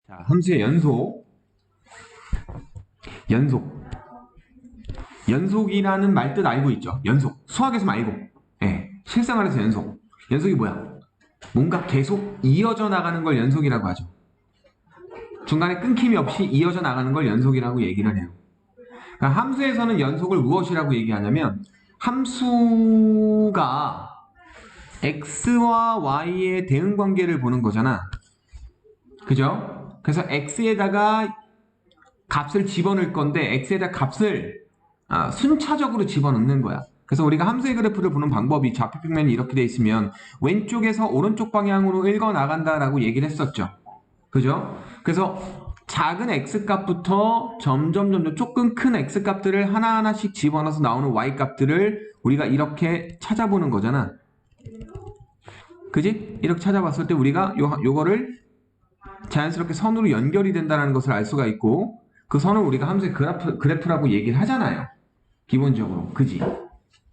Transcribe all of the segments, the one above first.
자, 함수의 연속이라는 말 뜻 알고 있죠? 연속. 수학에서 말고. 예, 실생활에서 연속. 연속이 뭐야? 뭔가 계속 이어져 나가는 걸 연속이라고 하죠. 중간에 끊김이 없이 이어져 나가는 걸 연속이라고 얘기를 해요. 그러니까 함수에서는 연속을 무엇이라고 얘기하냐면 함수가 x와 y의 대응 관계를 보는 거잖아. 그죠? 그래서 x에다가 값을 집어넣을 건데 x에다 값을 순차적으로 집어넣는 거야. 그래서 우리가 함수의 그래프를 보는 방법이 좌표평면이 이렇게 돼 있으면 왼쪽에서 오른쪽 방향으로 읽어 나간다라고 얘기를 했었죠. 그죠? 그래서 작은 x값부터 점점 조금 큰 x값들을 하나하나씩 집어넣어서 나오는 y값들을 우리가 이렇게 찾아보는 거잖아. 그지? 이렇게 찾아봤을 때 우리가 요거를 자연스럽게 선으로 연결이 된다는 것을 알 수가 있고, 그 선을 우리가 함수의 그래프라고 얘기를 하잖아요. 기본적으로. 그지?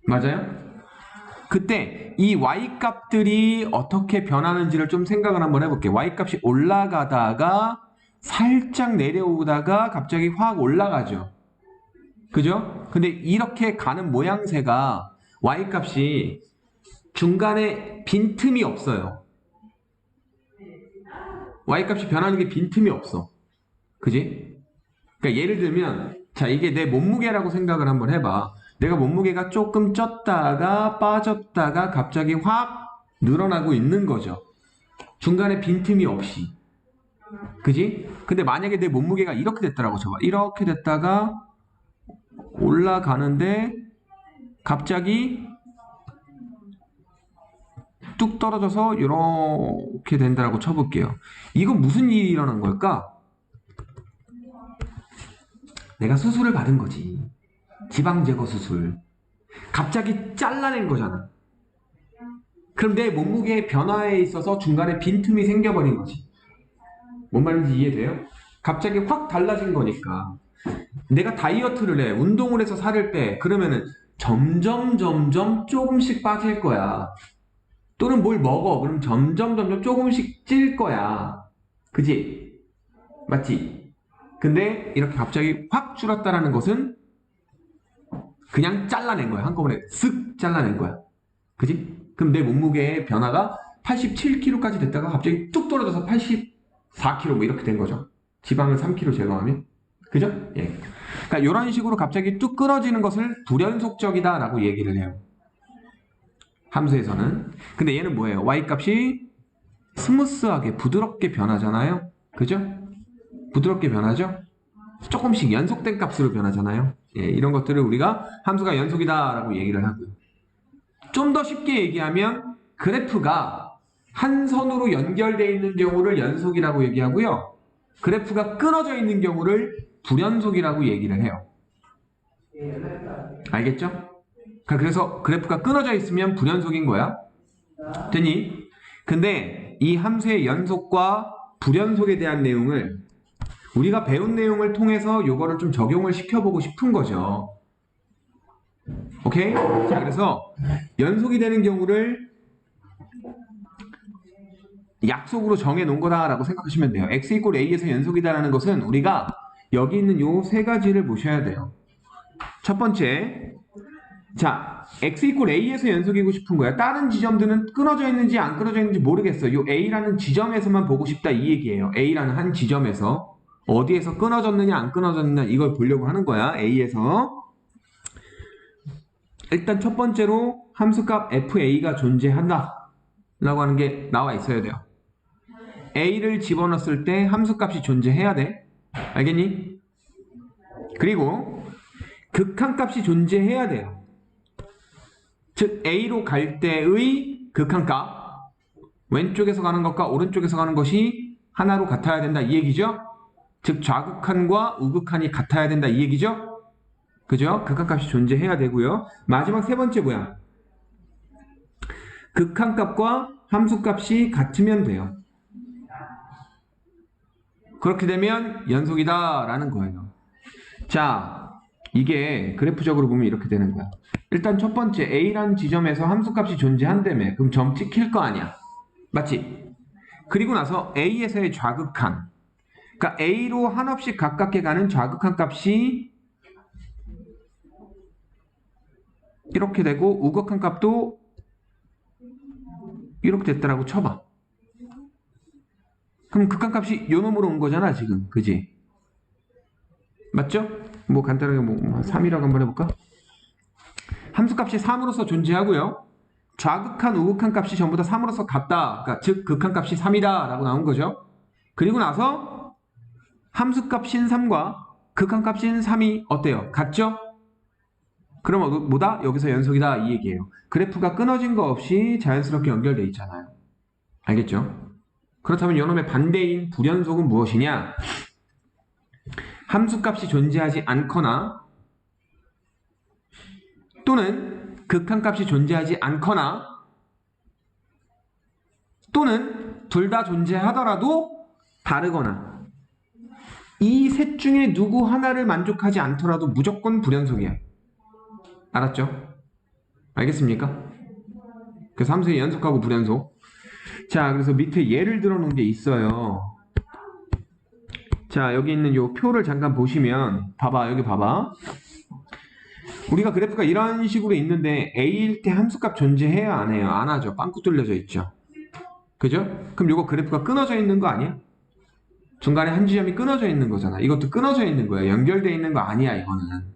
맞아요? 그때 이 y값들이 어떻게 변하는지를 좀 생각을 한번 해볼게요. y값이 올라가다가 살짝 내려오다가 갑자기 확 올라가죠. 그죠? 근데 이렇게 가는 모양새가 y값이 중간에 빈틈이 없어요. y값이 변하는 게 빈틈이 없어. 그지? 그러니까 예를 들면 자, 이게 내 몸무게라고 생각을 한번 해봐. 내가 몸무게가 조금 쪘다가 빠졌다가 갑자기 확 늘어나고 있는 거죠. 중간에 빈틈이 없이. 그지? 근데 만약에 내 몸무게가 이렇게 됐더라고. 저봐. 이렇게 됐다가 올라가는데 갑자기 뚝 떨어져서 이렇게 된다고 쳐볼게요. 이건 무슨 일이 일어난 걸까? 내가 수술을 받은 거지. 지방 제거 수술. 갑자기 잘라낸 거잖아. 그럼 내 몸무게의 변화에 있어서 중간에 빈틈이 생겨버린 거지. 뭔 말인지 이해돼요? 갑자기 확 달라진 거니까. 내가 다이어트를 해, 운동을 해서 살을 빼. 그러면은 점점 조금씩 빠질 거야. 또는 뭘 먹어. 그럼 점점 조금씩 찔 거야. 그지? 맞지? 근데 이렇게 갑자기 확 줄었다라는 것은 그냥 잘라낸 거야. 한꺼번에 쓱 잘라낸 거야. 그지? 그럼 내 몸무게의 변화가 87kg까지 됐다가 갑자기 뚝 떨어져서 84kg 뭐 이렇게 된 거죠. 지방을 3kg 제거하면. 그죠? 예. 그러니까 이런 식으로 갑자기 뚝 끊어지는 것을 불연속적이다라고 얘기를 해요. 함수에서는. 근데 얘는 뭐예요? y값이 스무스하게 부드럽게 변하잖아요. 그죠? 부드럽게 변하죠? 조금씩 연속된 값으로 변하잖아요. 예, 이런 것들을 우리가 함수가 연속이다라고 얘기를 하고요. 좀 더 쉽게 얘기하면 그래프가 한 선으로 연결되어 있는 경우를 연속이라고 얘기하고요. 그래프가 끊어져 있는 경우를 불연속이라고 얘기를 해요. 알겠죠? 그래서 그래프가 끊어져 있으면 불연속인 거야. 됐니? 근데 이 함수의 연속과 불연속에 대한 내용을 우리가 배운 내용을 통해서 요거를 좀 적용을 시켜보고 싶은 거죠. 오케이? 자, 그래서 연속이 되는 경우를 약속으로 정해 놓은 거다라고 생각하시면 돼요. x = a에서 연속이다라는 것은 우리가 여기 있는 요 세 가지를 보셔야 돼요. 첫 번째, 자, x = a에서 연속이고 싶은 거야. 다른 지점들은 끊어져 있는지 안 끊어져 있는지 모르겠어. 요 a라는 지점에서만 보고 싶다 이 얘기예요. a라는 한 지점에서 어디에서 끊어졌느냐 안 끊어졌느냐 이걸 보려고 하는 거야. a에서. 일단 첫 번째로 함수값 fa가 존재한다 라고 하는 게 나와 있어야 돼요. a를 집어넣었을 때 함수값이 존재해야 돼. 알겠니? 그리고 극한값이 존재해야 돼요. 즉 a로 갈 때의 극한값, 왼쪽에서 가는 것과 오른쪽에서 가는 것이 하나로 같아야 된다 이 얘기죠. 즉 좌극한과 우극한이 같아야 된다 이 얘기죠. 그죠? 극한값이 존재해야 되고요. 마지막 세 번째 뭐야? 극한값과 함수값이 같으면 돼요. 그렇게 되면 연속이다 라는 거예요. 자, 이게 그래프적으로 보면 이렇게 되는 거야. 일단 첫 번째 A라는 지점에서 함수값이 존재한다며. 그럼 점 찍힐 거 아니야. 맞지? 그리고 나서 A에서의 좌극한. 그러니까 A로 한없이 가깝게 가는 좌극한 값이 이렇게 되고 우극한 값도 이렇게 됐다라고 쳐봐. 그럼 극한값이 요 놈으로 온 거잖아 지금. 그지? 맞죠? 뭐 간단하게 뭐 3이라고 한번 해볼까? 함수값이 3으로서 존재하고요. 좌극한 우극한 값이 전부 다 3으로서 같다. 그러니까 즉 극한값이 3이다 라고 나온 거죠. 그리고 나서 함수값인 3과 극한값인 3이 어때요? 같죠? 그럼 뭐다? 여기서 연속이다 이 얘기예요. 그래프가 끊어진 거 없이 자연스럽게 연결돼 있잖아요. 알겠죠? 그렇다면 이놈의 반대인 불연속은 무엇이냐? 함수값이 존재하지 않거나 또는 극한값이 존재하지 않거나 또는 둘 다 존재하더라도 다르거나 이 셋 중에 누구 하나를 만족하지 않더라도 무조건 불연속이야. 알았죠? 알겠습니까? 그래서 함수의 연속하고 불연속. 자, 그래서 밑에 예를 들어 놓은 게 있어요. 자, 여기 있는 요 표를 잠깐 보시면 봐봐. 여기 봐봐. 우리가 그래프가 이런 식으로 있는데 A일 때 함수값 존재해요? 안 해요? 안 하죠. 빵꾸 뚫려져 있죠. 그죠? 그럼 요거 그래프가 끊어져 있는 거 아니야? 중간에 한 지점이 끊어져 있는 거잖아. 이것도 끊어져 있는 거야. 연결돼 있는 거 아니야 이거는.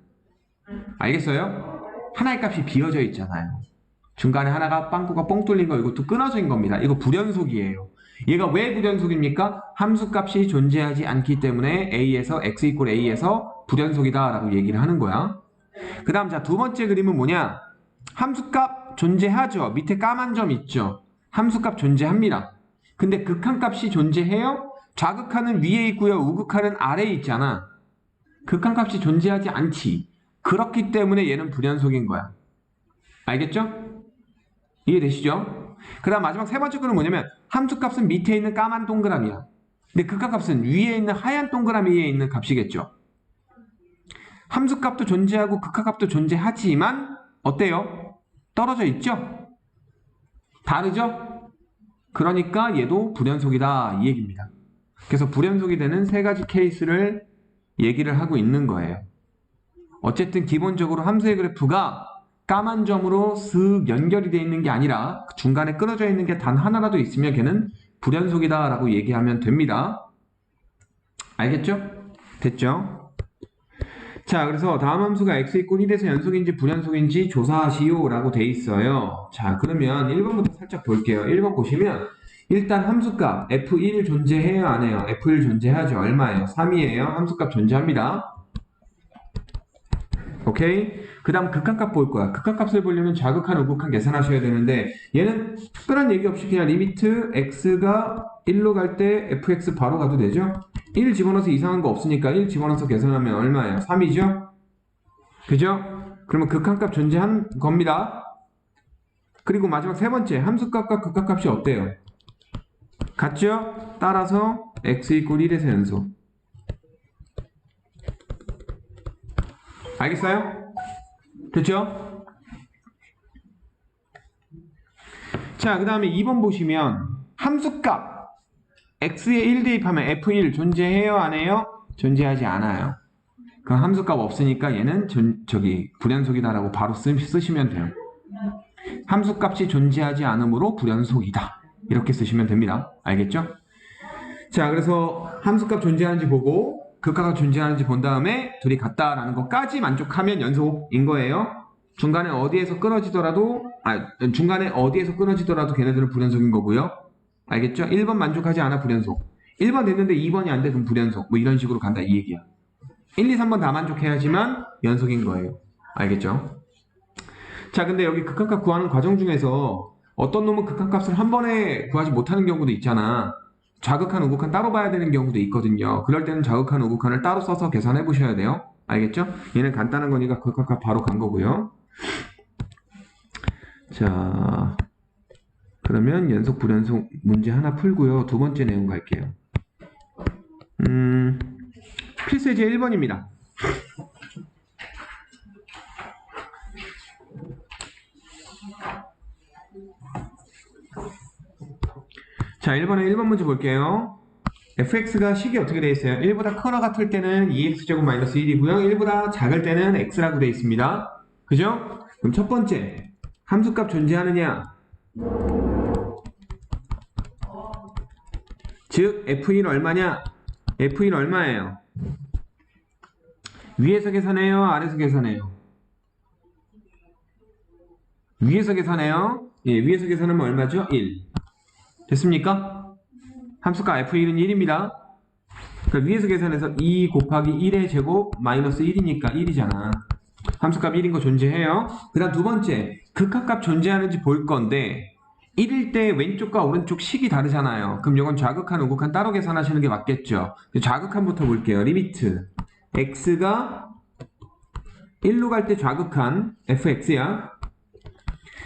알겠어요? 하나의 값이 비어져 있잖아요. 중간에 하나가 빵꾸가 뻥 뚫린 거 이것도 끊어진 겁니다. 이거 불연속이에요. 얘가 왜 불연속입니까? 함수값이 존재하지 않기 때문에 A에서 x 이퀄 A에서 불연속이다 라고 얘기를 하는 거야. 그 다음 자 두 번째 그림은 뭐냐? 함수값 존재하죠. 밑에 까만 점 있죠. 함수값 존재합니다. 근데 극한값이 존재해요? 좌극한은 위에 있고요. 우극한은 아래에 있잖아. 극한값이 존재하지 않지. 그렇기 때문에 얘는 불연속인 거야. 알겠죠? 이해되시죠? 그 다음 마지막 세 번째 거는 뭐냐면 함수값은 밑에 있는 까만 동그라미야. 근데 극한값은 위에 있는 하얀 동그라미 위에 있는 값이겠죠. 함수값도 존재하고 극한값도 존재하지만 어때요? 떨어져 있죠? 다르죠? 그러니까 얘도 불연속이다 이 얘기입니다. 그래서 불연속이 되는 세 가지 케이스를 얘기를 하고 있는 거예요. 어쨌든 기본적으로 함수의 그래프가 까만 점으로 쓱 연결이 되어 있는 게 아니라 중간에 끊어져 있는 게 단 하나라도 있으면 걔는 불연속이다 라고 얘기하면 됩니다. 알겠죠? 됐죠? 자, 그래서 다음 함수가 x 이퀄 1에서 연속인지 불연속인지 조사하시오 라고 돼 있어요. 자, 그러면 1번부터 살짝 볼게요. 1번 보시면 일단 함수값 f1 존재해요? 안 해요? f1 존재하죠. 얼마예요? 3이에요. 함수값 존재합니다. 오케이? 그 다음 극한값 볼 거야. 극한값을 보려면 좌극한, 우극한 계산하셔야 되는데 얘는 특별한 얘기 없이 그냥 리미트 x가 1로 갈 때 fx 바로 가도 되죠? 1 집어넣어서 이상한 거 없으니까 1 집어넣어서 계산하면 얼마예요? 3이죠? 그죠? 그러면 극한값 존재한 겁니다. 그리고 마지막 세 번째 함수값과 극한값이 어때요? 같죠? 따라서 x 이퀄 1에서 연속. 알겠어요? 됐죠? 자, 그 다음에 2번 보시면 함수값 x에 1 대입하면 f1 존재해요? 안 해요? 존재하지 않아요. 그럼 함수값 없으니까 얘는 불연속이다 라고 바로 쓰시면 돼요. 함수값이 존재하지 않으므로 불연속이다. 이렇게 쓰시면 됩니다. 알겠죠? 자, 그래서 함수값 존재하는지 보고 극한값 존재하는지 본 다음에 둘이 같다라는 것까지 만족하면 연속인 거예요. 중간에 어디에서 끊어지더라도 걔네들은 불연속인 거고요. 알겠죠? 1번 만족하지 않아 불연속. 1번 됐는데 2번이 안 돼 그럼 불연속. 뭐 이런 식으로 간다 이 얘기야. 1, 2, 3번 다 만족해야지만 연속인 거예요. 알겠죠? 자, 근데 여기 극한값 구하는 과정 중에서 어떤 놈은 극한값을 한 번에 구하지 못하는 경우도 있잖아. 좌극한, 우극한 따로 봐야 되는 경우도 있거든요. 그럴 때는 좌극한, 우극한을 따로 써서 계산해 보셔야 돼요. 알겠죠? 얘는 간단한 거니까 극한값 바로 간 거고요. 자, 그러면 연속, 불연속 문제 하나 풀고요. 두 번째 내용 갈게요. 필수예제 1번입니다. 자, 1번에 1번 문제 볼게요. fx가 식이 어떻게 되어 있어요? 1보다 크거나 같을 때는 2x제곱 마이너스 1이고요. 1보다 작을 때는 x라고 되어 있습니다. 그죠? 그럼 첫 번째, 함수값 존재하느냐? 즉 f1 얼마냐? f1 얼마예요? 위에서 계산해요? 아래에서 계산해요? 위에서 계산해요? 예, 위에서 계산하면 얼마죠? 1. 됐습니까? 함수값 f1은 1입니다. 그러니까 위에서 계산해서 2 곱하기 1의 제곱 마이너스 1이니까 1이잖아. 함수값 1인 거 존재해요. 그 다음 두 번째, 극합값 존재하는지 볼 건데 1일 때 왼쪽과 오른쪽 식이 다르잖아요. 그럼 이건 좌극한, 우극한 따로 계산하시는 게 맞겠죠. 좌극한부터 볼게요. 리미트 x가 1로 갈 때 좌극한 fx야.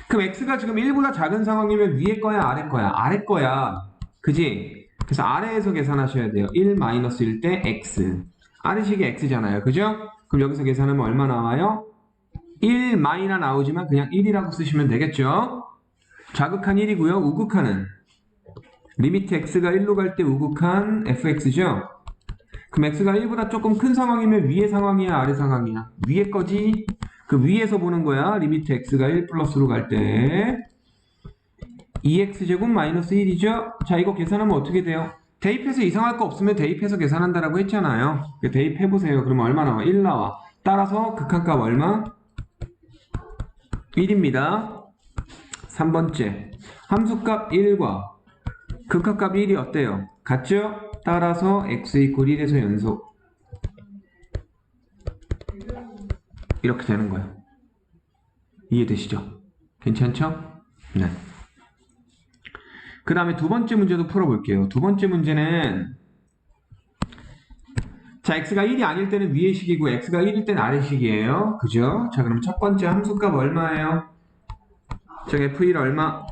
그럼 x가 지금 1보다 작은 상황이면 위에 거야 아래 거야? 아래 거야. 그지? 그래서 아래에서 계산하셔야 돼요. 1 마이너스 1 때 x. 아래식이 x잖아요. 그죠? 그럼 여기서 계산하면 얼마 나와요? 1 마이나 나오지만 그냥 1이라고 쓰시면 되겠죠? 좌극한 1이고요. 우극한은 리미트 x가 1로 갈 때 우극한 fx죠? 그럼 x가 1보다 조금 큰 상황이면 위의 상황이야 아래 상황이야? 위에 거지? 그 위에서 보는 거야. 리미트 x가 1 플러스로 갈 때 2x제곱 마이너스 1이죠? 자, 이거 계산하면 어떻게 돼요? 대입해서 이상할 거 없으면 대입해서 계산한다라고 했잖아요. 대입해보세요. 그러면 얼마 나와? 1 나와. 따라서 극한값 얼마? 1입니다. 3번째. 함수값 1과 극한값 1이 어때요? 같죠? 따라서 x 이퀄 1에서 연속. 이렇게 되는 거예요. 이해되시죠? 괜찮죠? 네. 그 다음에 두 번째 문제도 풀어볼게요. 두 번째 문제는 자, x가 1이 아닐 때는 위의 식이고 x가 1일 때는 아래 식이에요. 그죠? 자, 그럼 첫 번째 함수값 얼마예요? 자, f1 얼마?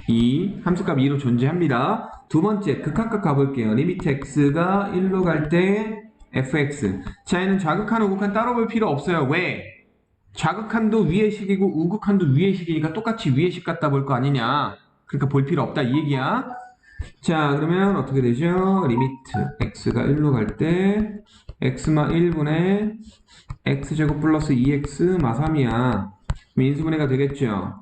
2. 함수값 2로 존재합니다. 두 번째 극한값 가볼게요. 리미트 x가 1로 갈 때 fx. 자, 얘는 좌극한, 우극한 따로 볼 필요 없어요. 왜? 좌극한도 위의 식이고 우극한도 위의 식이니까 똑같이 위의 식 갖다 볼 거 아니냐. 그러니까 볼 필요 없다 이 얘기야. 자, 그러면 어떻게 되죠? 리미트 x가 1로 갈 때 x마 1분의 x제곱 플러스 2x 마 3이야. 인수분해가 되겠죠?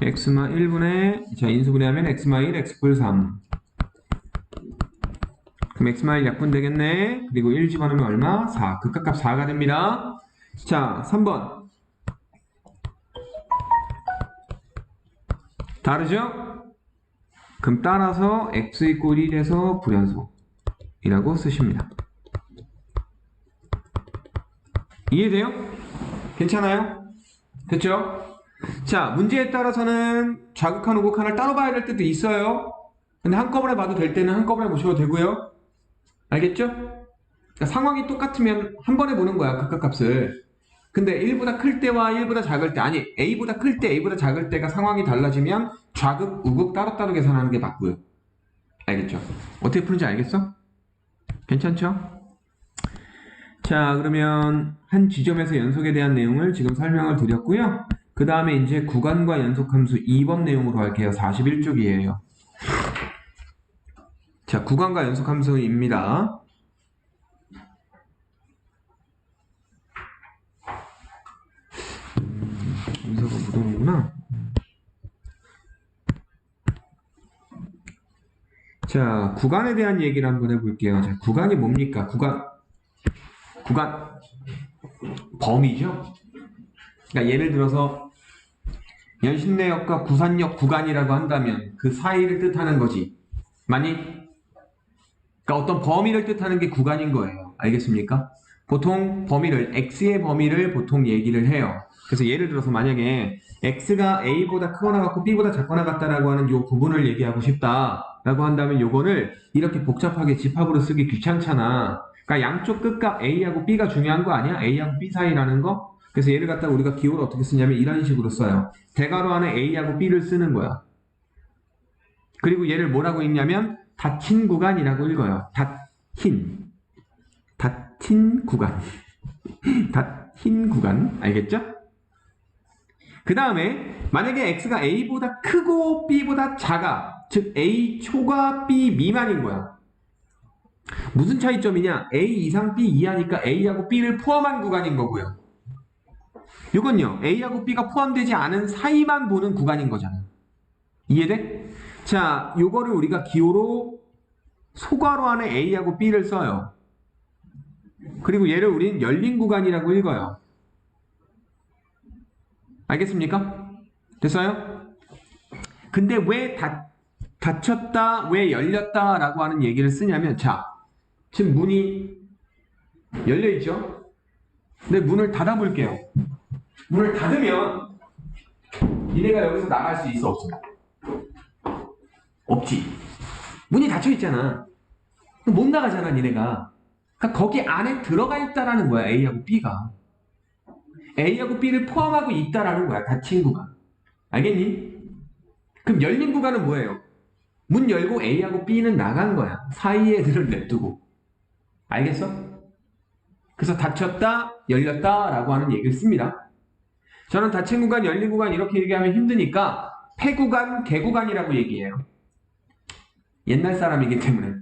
x마 1분의 자, 인수분해하면 x마 1, x플 3. 그럼 x마 1 약분 되겠네. 그리고 1 집어넣으면 얼마? 4. 극각값 4가 됩니다. 자, 3번. 다르죠? 그럼 따라서 x 이퀄 1에서 불연속이라고 쓰십니다. 이해돼요? 괜찮아요? 됐죠? 자, 문제에 따라서는 좌극한, 우극한을 따로 봐야 될 때도 있어요. 근데 한꺼번에 봐도 될 때는 한꺼번에 보셔도 되고요. 알겠죠? 그러니까 상황이 똑같으면 한 번에 보는 거야, 극각값을. 근데 1보다 클 때와 1보다 작을 때, 아니 A보다 클 때, A보다 작을 때가 상황이 달라지면 좌극, 우극 따로따로 계산하는 게 맞고요. 알겠죠? 어떻게 푸는지 알겠어? 괜찮죠? 자, 그러면 한 지점에서 연속에 대한 내용을 지금 설명을 드렸고요. 그 다음에 이제 구간과 연속함수 2번 내용으로 할게요. 41쪽이에요. 자, 구간과 연속함수입니다. 문서가 묻어놓구나. 자, 구간에 대한 얘기를 한번 해볼게요. 자, 구간이 뭡니까? 구간 범위죠. 그러니까 예를 들어서 연신내역과 구산역 구간이라고 한다면 그 사이를 뜻하는 거지. 그러니까 어떤 범위를 뜻하는 게 구간인 거예요. 알겠습니까? 보통 범위를 x의 범위를 보통 얘기를 해요. 그래서 예를 들어서 만약에 x가 a보다 크거나 같고 b보다 작거나 같다라고 하는 요 부분을 얘기하고 싶다라고 한다면 요거를 이렇게 복잡하게 집합으로 쓰기 귀찮잖아. 그러니까 양쪽 끝값 a하고 b가 중요한 거 아니야? a하고 b 사이라는 거? 그래서 얘를 갖다가 우리가 기호를 어떻게 쓰냐면 이런 식으로 써요. 대괄호 안에 a하고 b를 쓰는 거야. 그리고 얘를 뭐라고 읽냐면 닫힌 구간이라고 읽어요. 닫힌 구간. 닫힌 구간. 알겠죠? 그 다음에 만약에 x가 a보다 크고 b보다 작아. 즉 A 초과 B 미만인 거야. 무슨 차이점이냐? A 이상 B 이하니까 A하고 B를 포함한 구간인 거고요. 이건요, A하고 B가 포함되지 않은 사이만 보는 구간인 거잖아. 이해돼? 자, 요거를 우리가 기호로 소괄호 안에 A하고 B를 써요. 그리고 얘를 우린 열린 구간이라고 읽어요. 알겠습니까? 됐어요? 근데 왜 닫혔다, 왜 열렸다 라고 하는 얘기를 쓰냐면, 자, 지금 문이 열려있죠? 근데 문을 닫아볼게요. 문을 닫으면 니네가 여기서 나갈 수 있어, 없어? 없지. 문이 닫혀있잖아. 못 나가잖아, 니네가. 그러니까 거기 안에 들어가 있다라는 거야, A하고 B가. A하고 B를 포함하고 있다라는 거야, 닫힌 구간. 알겠니? 그럼 열린 구간은 뭐예요? 문 열고 A하고 B는 나간 거야. 사이에 애들을 냅두고. 알겠어? 그래서 닫혔다, 열렸다 라고 하는 얘기를 씁니다. 저는 닫힌 구간, 열린 구간 이렇게 얘기하면 힘드니까 폐구간, 개구간이라고 얘기해요. 옛날 사람이기 때문에.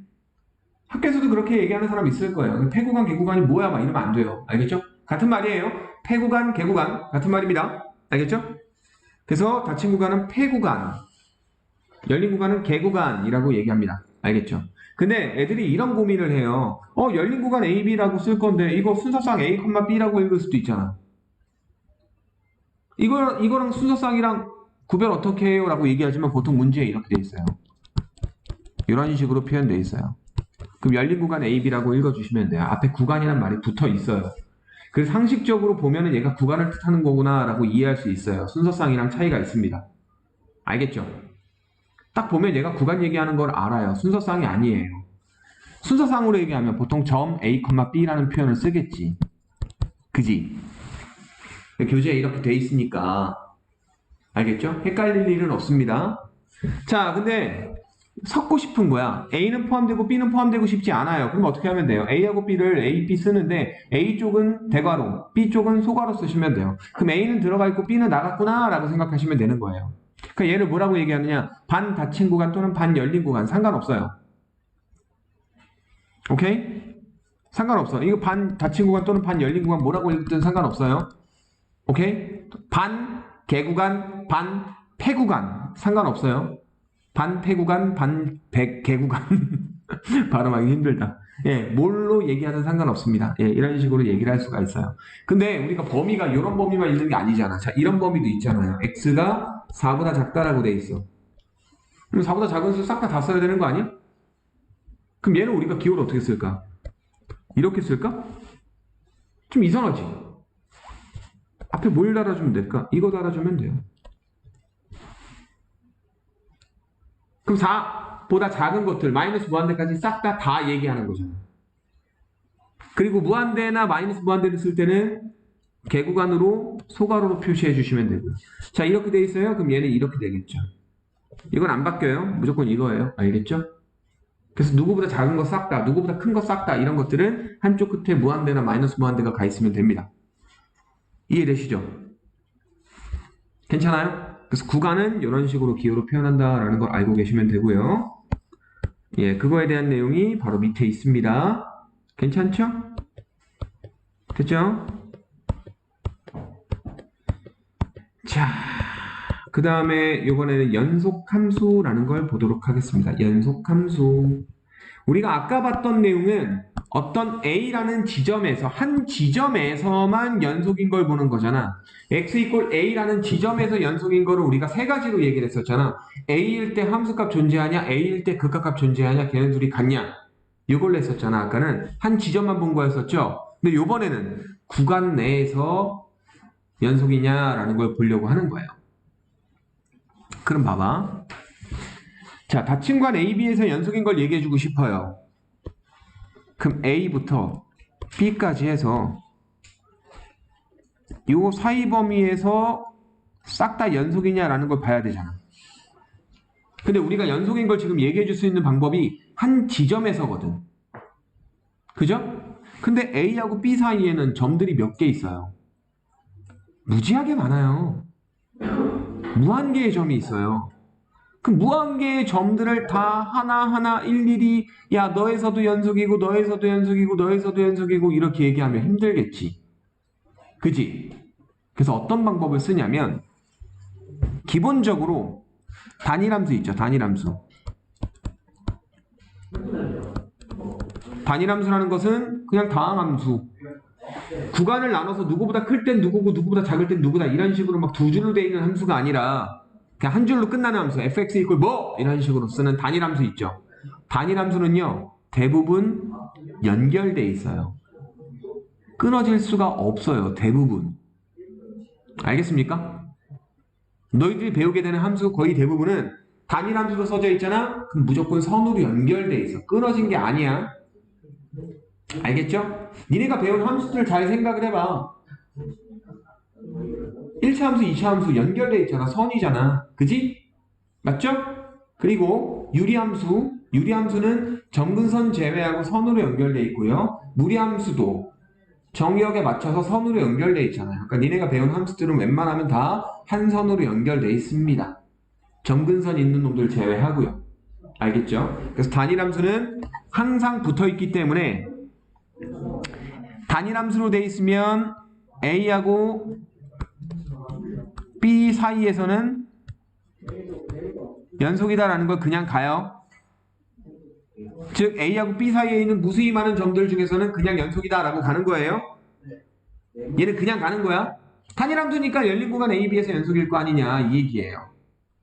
학교에서도 그렇게 얘기하는 사람 있을 거예요. 폐구간, 개구간이 뭐야 막 이러면 안 돼요. 알겠죠? 같은 말이에요. 폐구간, 개구간 같은 말입니다. 알겠죠? 그래서 닫힌 구간은 폐구간, 열린 구간은 개구간이라고 얘기합니다. 알겠죠? 근데 애들이 이런 고민을 해요. 열린 구간 A, B라고 쓸 건데 이거 순서상 A, B라고 읽을 수도 있잖아. 이거랑 순서상이랑 구별 어떻게 해요? 라고 얘기하지만 보통 문제에 이렇게 돼 있어요. 이런 식으로 표현되어 있어요. 그럼 열린 구간 A, B라고 읽어주시면 돼요. 앞에 구간이란 말이 붙어 있어요. 그래서 상식적으로 보면은 얘가 구간을 뜻하는 거구나 라고 이해할 수 있어요. 순서상이랑 차이가 있습니다. 알겠죠? 딱 보면 얘가 구간 얘기하는 걸 알아요. 순서상이 아니에요. 순서상으로 얘기하면 보통 점 A, B라는 표현을 쓰겠지. 그지? 교재에 이렇게 돼 있으니까 알겠죠? 헷갈릴 일은 없습니다. 자, 근데 섞고 싶은 거야. A는 포함되고 B는 포함되고 싶지 않아요. 그럼 어떻게 하면 돼요? A하고 B를 A, B 쓰는데 A 쪽은 대괄호, B 쪽은 소괄호 쓰시면 돼요. 그럼 A는 들어가 있고 B는 나갔구나 라고 생각하시면 되는 거예요. 그러니까 얘를 뭐라고 얘기하느냐? 반 닫힌 구간 또는 반 열린 구간 상관없어요. 오케이? 상관없어. 이거 반 닫힌 구간 또는 반 열린 구간 뭐라고 읽든 상관없어요. 오케이? 반 개구간, 반 폐구간 상관없어요. 반 폐구간, 반 개구간 발음하기 힘들다. 예, 뭘로 얘기하든 상관없습니다. 예, 이런 식으로 얘기를 할 수가 있어요. 근데 우리가 범위가 이런 범위만 있는 게 아니잖아. 자, 이런 범위도 있잖아요. x가 4보다 작다라고 돼 있어. 그럼 4보다 작은 수 싹 다 써야 되는 거 아니야? 그럼 얘는 우리가 기호를 어떻게 쓸까? 이렇게 쓸까? 좀 이상하지? 앞에 뭘 달아주면 될까? 이거 달아주면 돼요. 그럼 4보다 작은 것들, 마이너스 무한대까지 싹 다 얘기하는 거잖아. 그리고 무한대나 마이너스 무한대를 쓸 때는 개구간으로 소괄호로 표시해 주시면 되고요. 자, 이렇게 돼 있어요. 그럼 얘는 이렇게 되겠죠. 이건 안 바뀌어요. 무조건 이거예요. 알겠죠? 그래서 누구보다 작은 거 싹 다, 누구보다 큰 거 싹 다 이런 것들은 한쪽 끝에 무한대나 마이너스 무한대가 가 있으면 됩니다. 이해되시죠? 괜찮아요? 그래서 구간은 이런 식으로 기호로 표현한다라는 걸 알고 계시면 되고요. 예, 그거에 대한 내용이 바로 밑에 있습니다. 괜찮죠? 됐죠? 자, 그 다음에 이번에는 연속함수라는 걸 보도록 하겠습니다. 연속함수. 우리가 아까 봤던 내용은 어떤 A라는 지점에서, 한 지점에서만 연속인 걸 보는 거잖아. x 이퀄 A라는 지점에서 연속인 거를 우리가 세 가지로 얘기를 했었잖아. A일 때 함수값 존재하냐, A일 때 극값값 존재하냐, 걔네 둘이 같냐. 이걸로 했었잖아. 아까는 한 지점만 본 거였었죠. 근데 이번에는 구간 내에서 연속이냐라는 걸 보려고 하는 거예요. 그럼 봐봐. 자, 닫힌 구간 A, B에서 연속인 걸 얘기해주고 싶어요. 그럼 A부터 B까지 해서 요 사이 범위에서 싹 다 연속이냐라는 걸 봐야 되잖아. 근데 우리가 연속인 걸 지금 얘기해줄 수 있는 방법이 한 지점에서거든. 그죠? 근데 A하고 B 사이에는 점들이 몇 개 있어요. 무지하게 많아요. 무한 개의 점이 있어요. 그 무한계의 점들을 다 하나하나 일일이 야 너에서도 연속이고 너에서도 연속이고 너에서도 연속이고 이렇게 얘기하면 힘들겠지. 그지? 그래서 어떤 방법을 쓰냐면 기본적으로 단일함수 있죠. 단일함수. 단일함수라는 것은 그냥 다항함수. 구간을 나눠서 누구보다 클 땐 누구고 누구보다 작을 땐 누구다 이런 식으로 막 두 줄로 되어 있는 함수가 아니라 그냥 한 줄로 끝나는 함수 fx 이퀄 뭐 이런 식으로 쓰는 단일함수 있죠. 단일함수는요 대부분 연결돼 있어요. 끊어질 수가 없어요. 대부분. 알겠습니까? 너희들이 배우게 되는 함수 거의 대부분은 단일함수로 써져 있잖아? 그럼 무조건 선으로 연결돼 있어. 끊어진 게 아니야. 알겠죠? 니네가 배운 함수들 잘 생각을 해봐. 1차 함수, 2차 함수 연결돼 있잖아. 선이잖아. 그지? 맞죠? 그리고 유리함수. 유리함수는 점근선 제외하고 선으로 연결돼 있고요. 무리함수도 정역에 맞춰서 선으로 연결돼 있잖아요. 그러니까 니네가 배운 함수들은 웬만하면 다 한 선으로 연결돼 있습니다. 점근선 있는 놈들 제외하고요. 알겠죠? 그래서 단일함수는 항상 붙어있기 때문에 단일함수로 돼 있으면 A하고 B 사이에서는 연속이다라는 걸 그냥 가요. 즉 A하고 B 사이에 있는 무수히 많은 점들 중에서는 그냥 연속이다라고 가는 거예요. 얘는 그냥 가는 거야. 단일함수니까 열린 구간 A, B에서 연속일 거 아니냐 이 얘기예요.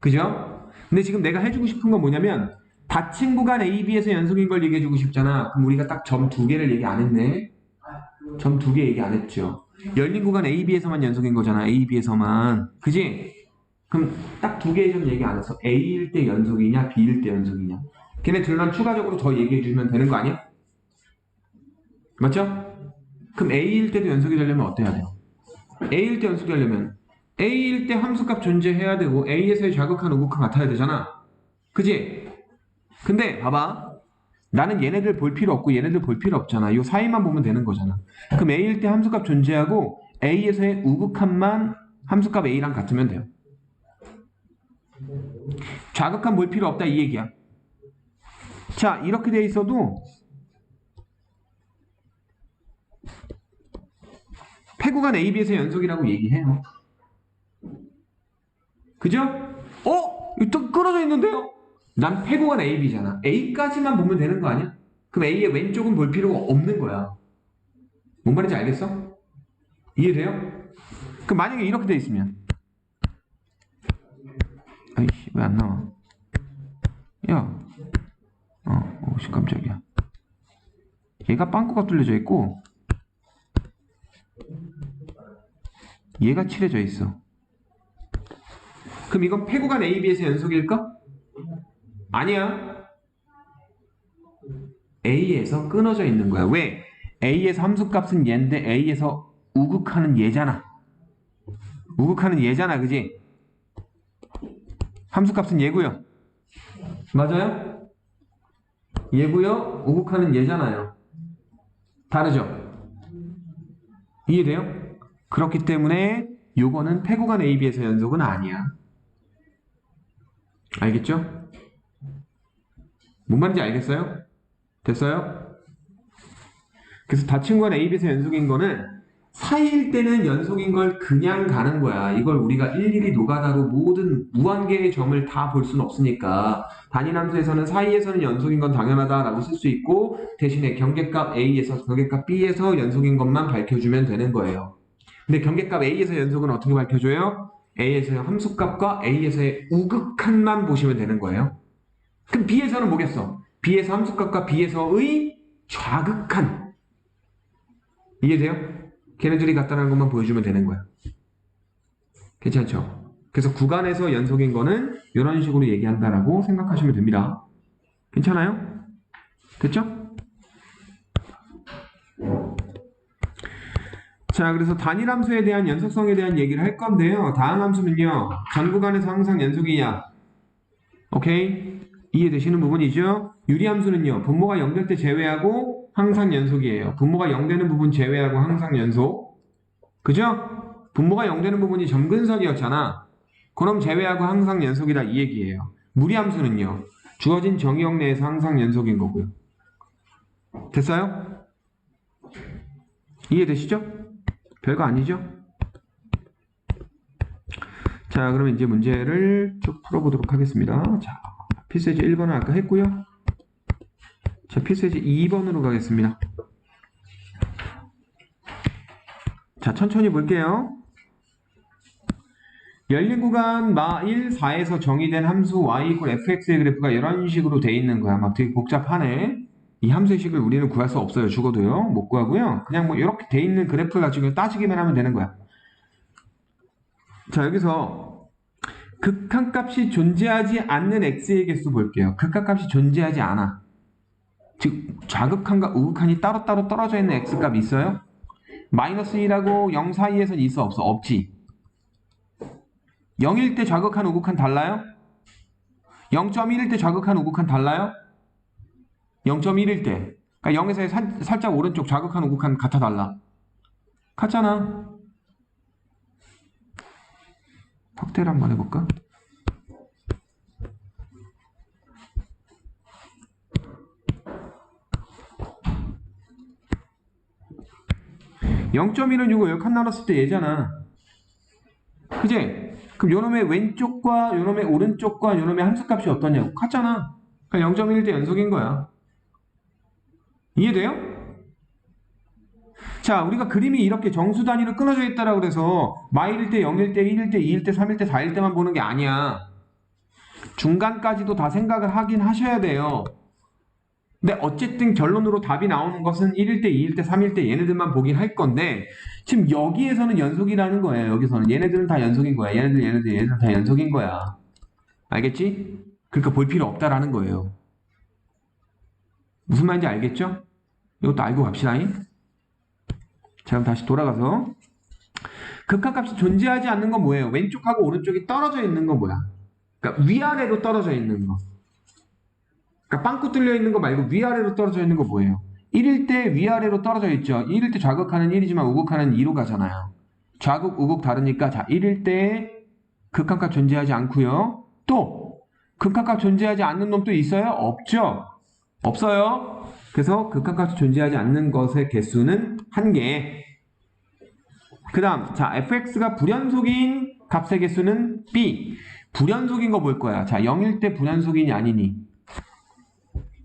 그죠? 근데 지금 내가 해주고 싶은 건 뭐냐면 닫힌 구간 A, B에서 연속인 걸 얘기해주고 싶잖아. 그럼 우리가 딱 점 두 개를 얘기 안 했네. 점 두 개 얘기 안 했죠. 열린 구간 A, B에서만 연속인 거잖아. A, B에서만. 그지? 그럼 딱 두 개의 점 얘기 안 했어. A일 때 연속이냐 B일 때 연속이냐. 걔네 둘만 추가적으로 더 얘기해주면 되는 거 아니야? 맞죠? 그럼 A일 때도 연속이 되려면 어때야 돼요? A일 때 연속이 하려면 A일 때 함수값 존재해야 되고 A에서의 좌극한 우극한 같아야 되잖아. 그지? 근데 봐봐. 나는 얘네들 볼 필요 없고 얘네들 볼 필요 없잖아. 이 사이만 보면 되는 거잖아. 그럼 A일 때 함수값 존재하고 A에서의 우극한만 함수값 A랑 같으면 돼요. 좌극한 볼 필요 없다 이 얘기야. 자, 이렇게 돼 있어도 패구간 AB에서 연속이라고 얘기해요. 그죠? 이거 또 끊어져 있는데요? 난 패구간 AB잖아. A까지만 보면 되는 거 아니야? 그럼 A의 왼쪽은 볼 필요가 없는 거야. 뭔 말인지 알겠어? 이해돼요? 그럼 만약에 이렇게 돼 있으면 아이씨 왜 안 나와? 야 오씨 깜짝이야. 얘가 빵꾸가 뚫려져 있고 얘가 칠해져 있어. 그럼 이건 패구간 AB에서 연속일까? 아니야. A에서 끊어져 있는 거야. 왜? A에서 함수값은 얘인데 A에서 우극하는 얘잖아. 우극하는 얘잖아. 그지? 함수값은 얘고요. 맞아요? 얘고요. 우극하는 얘잖아요. 다르죠? 이해돼요? 그렇기 때문에 요거는 패구간 AB에서 연속은 아니야. 알겠죠? 뭔 말인지 알겠어요? 됐어요? 그래서 닫힌 구간 AB에서 연속인 거는 사이일 때는 연속인 걸 그냥 가는 거야. 이걸 우리가 일일이 노가다로 모든 무한계의 점을 다 볼 수는 없으니까 단일함수에서는 사이에서는 연속인 건 당연하다라고 쓸 수 있고 대신에 경계값 A에서 경계값 B에서 연속인 것만 밝혀주면 되는 거예요. 근데 경계값 A에서 연속은 어떻게 밝혀줘요? A에서의 함수값과 A에서의 우극한만 보시면 되는 거예요. 그럼 B에서는 뭐겠어? B에서 함수값과 B에서의 좌극한. 이해돼요? 걔네들이 같다는 것만 보여주면 되는 거야. 괜찮죠? 그래서 구간에서 연속인 거는 이런 식으로 얘기한다라고 생각하시면 됩니다. 괜찮아요? 됐죠? 자, 그래서 단일함수에 대한 연속성에 대한 얘기를 할 건데요. 다항함수는요. 전 구간에서 항상 연속이냐. 오케이? 이해되시는 부분이죠? 유리함수는요. 분모가 0될 때 제외하고 항상 연속이에요. 분모가 0되는 부분 제외하고 항상 연속. 그죠? 분모가 0되는 부분이 점근선이었잖아. 그럼 제외하고 항상 연속이다 이 얘기예요. 무리함수는요. 주어진 정의역 내에서 항상 연속인 거고요. 됐어요? 이해되시죠? 별거 아니죠? 자, 그러면 이제 문제를 쭉 풀어보도록 하겠습니다. 자, 필수예제 1번은 아까 했고요. 자, 필수예제 2번으로 가겠습니다. 자, 천천히 볼게요. 열린 구간 마1, 4에서 정의된 함수 y 이퀄 fx의 그래프가 이런 식으로 돼 있는 거야. 막 되게 복잡하네. 이 함수의 식을 우리는 구할 수 없어요. 죽어도요. 못 구하고요. 그냥 뭐 이렇게 돼 있는 그래프를 가지고 따지기만 하면 되는 거야. 자, 여기서 극한값이 존재하지 않는 x의 개수 볼게요. 극한값이 존재하지 않아. 즉 좌극한과 우극한이 따로따로 떨어져 있는 x값이 있어요? 마이너스 1하고 0 사이에선 있어 없어? 없지. 0일 때 좌극한 우극한 달라요? 0.1일 때 좌극한 우극한 달라요? 0.1일 때. 그러니까 0에서 살짝 오른쪽 좌극한 우극한 같아 달라? 같잖아. 확대를 한번 해볼까? (0.1은) 이거 여기 칸 나눴을 때 얘잖아. 그지? 그럼 요놈의 왼쪽과 요놈의 오른쪽과 요놈의 함수값이 어떠냐고? 같잖아. 그러니까 0.1일 때 연속인 거야. 이해돼요? 자, 우리가 그림이 이렇게 정수 단위로 끊어져 있다라고 그래서 마일일 때, 0일 때, 1일 때, 2일 때, 3일 때, 4일 때만 보는 게 아니야. 중간까지도 다 생각을 하긴 하셔야 돼요. 근데 어쨌든 결론으로 답이 나오는 것은 1일 때, 2일 때, 3일 때 얘네들만 보긴 할 건데 지금 여기에서는 연속이라는 거예요. 여기서는 얘네들은 다 연속인 거야. 얘네들 다 연속인 거야. 알겠지? 그러니까 볼 필요 없다라는 거예요. 무슨 말인지 알겠죠? 이것도 알고 갑시다. 자, 그럼 다시 돌아가서 극한값이 존재하지 않는 건 뭐예요? 왼쪽하고 오른쪽이 떨어져 있는 건 뭐야? 그러니까 위아래로 떨어져 있는 거. 그러니까 빵꾸 뚫려 있는 거 말고 위아래로 떨어져 있는 거 뭐예요? 1일 때 위아래로 떨어져 있죠. 1일 때 좌극하는 1이지만 우극하는 2로 가잖아요. 좌극, 우극 다르니까 자 1일 때 극한값 존재하지 않고요. 또 극한값 존재하지 않는 놈 또 있어요? 없죠. 없어요. 그래서 극한값이 존재하지 않는 것의 개수는 1개. 그 다음 자 fx가 불연속인 값의 개수는 b. 불연속인 거 볼 거야. 자 0일 때 불연속이니 아니니?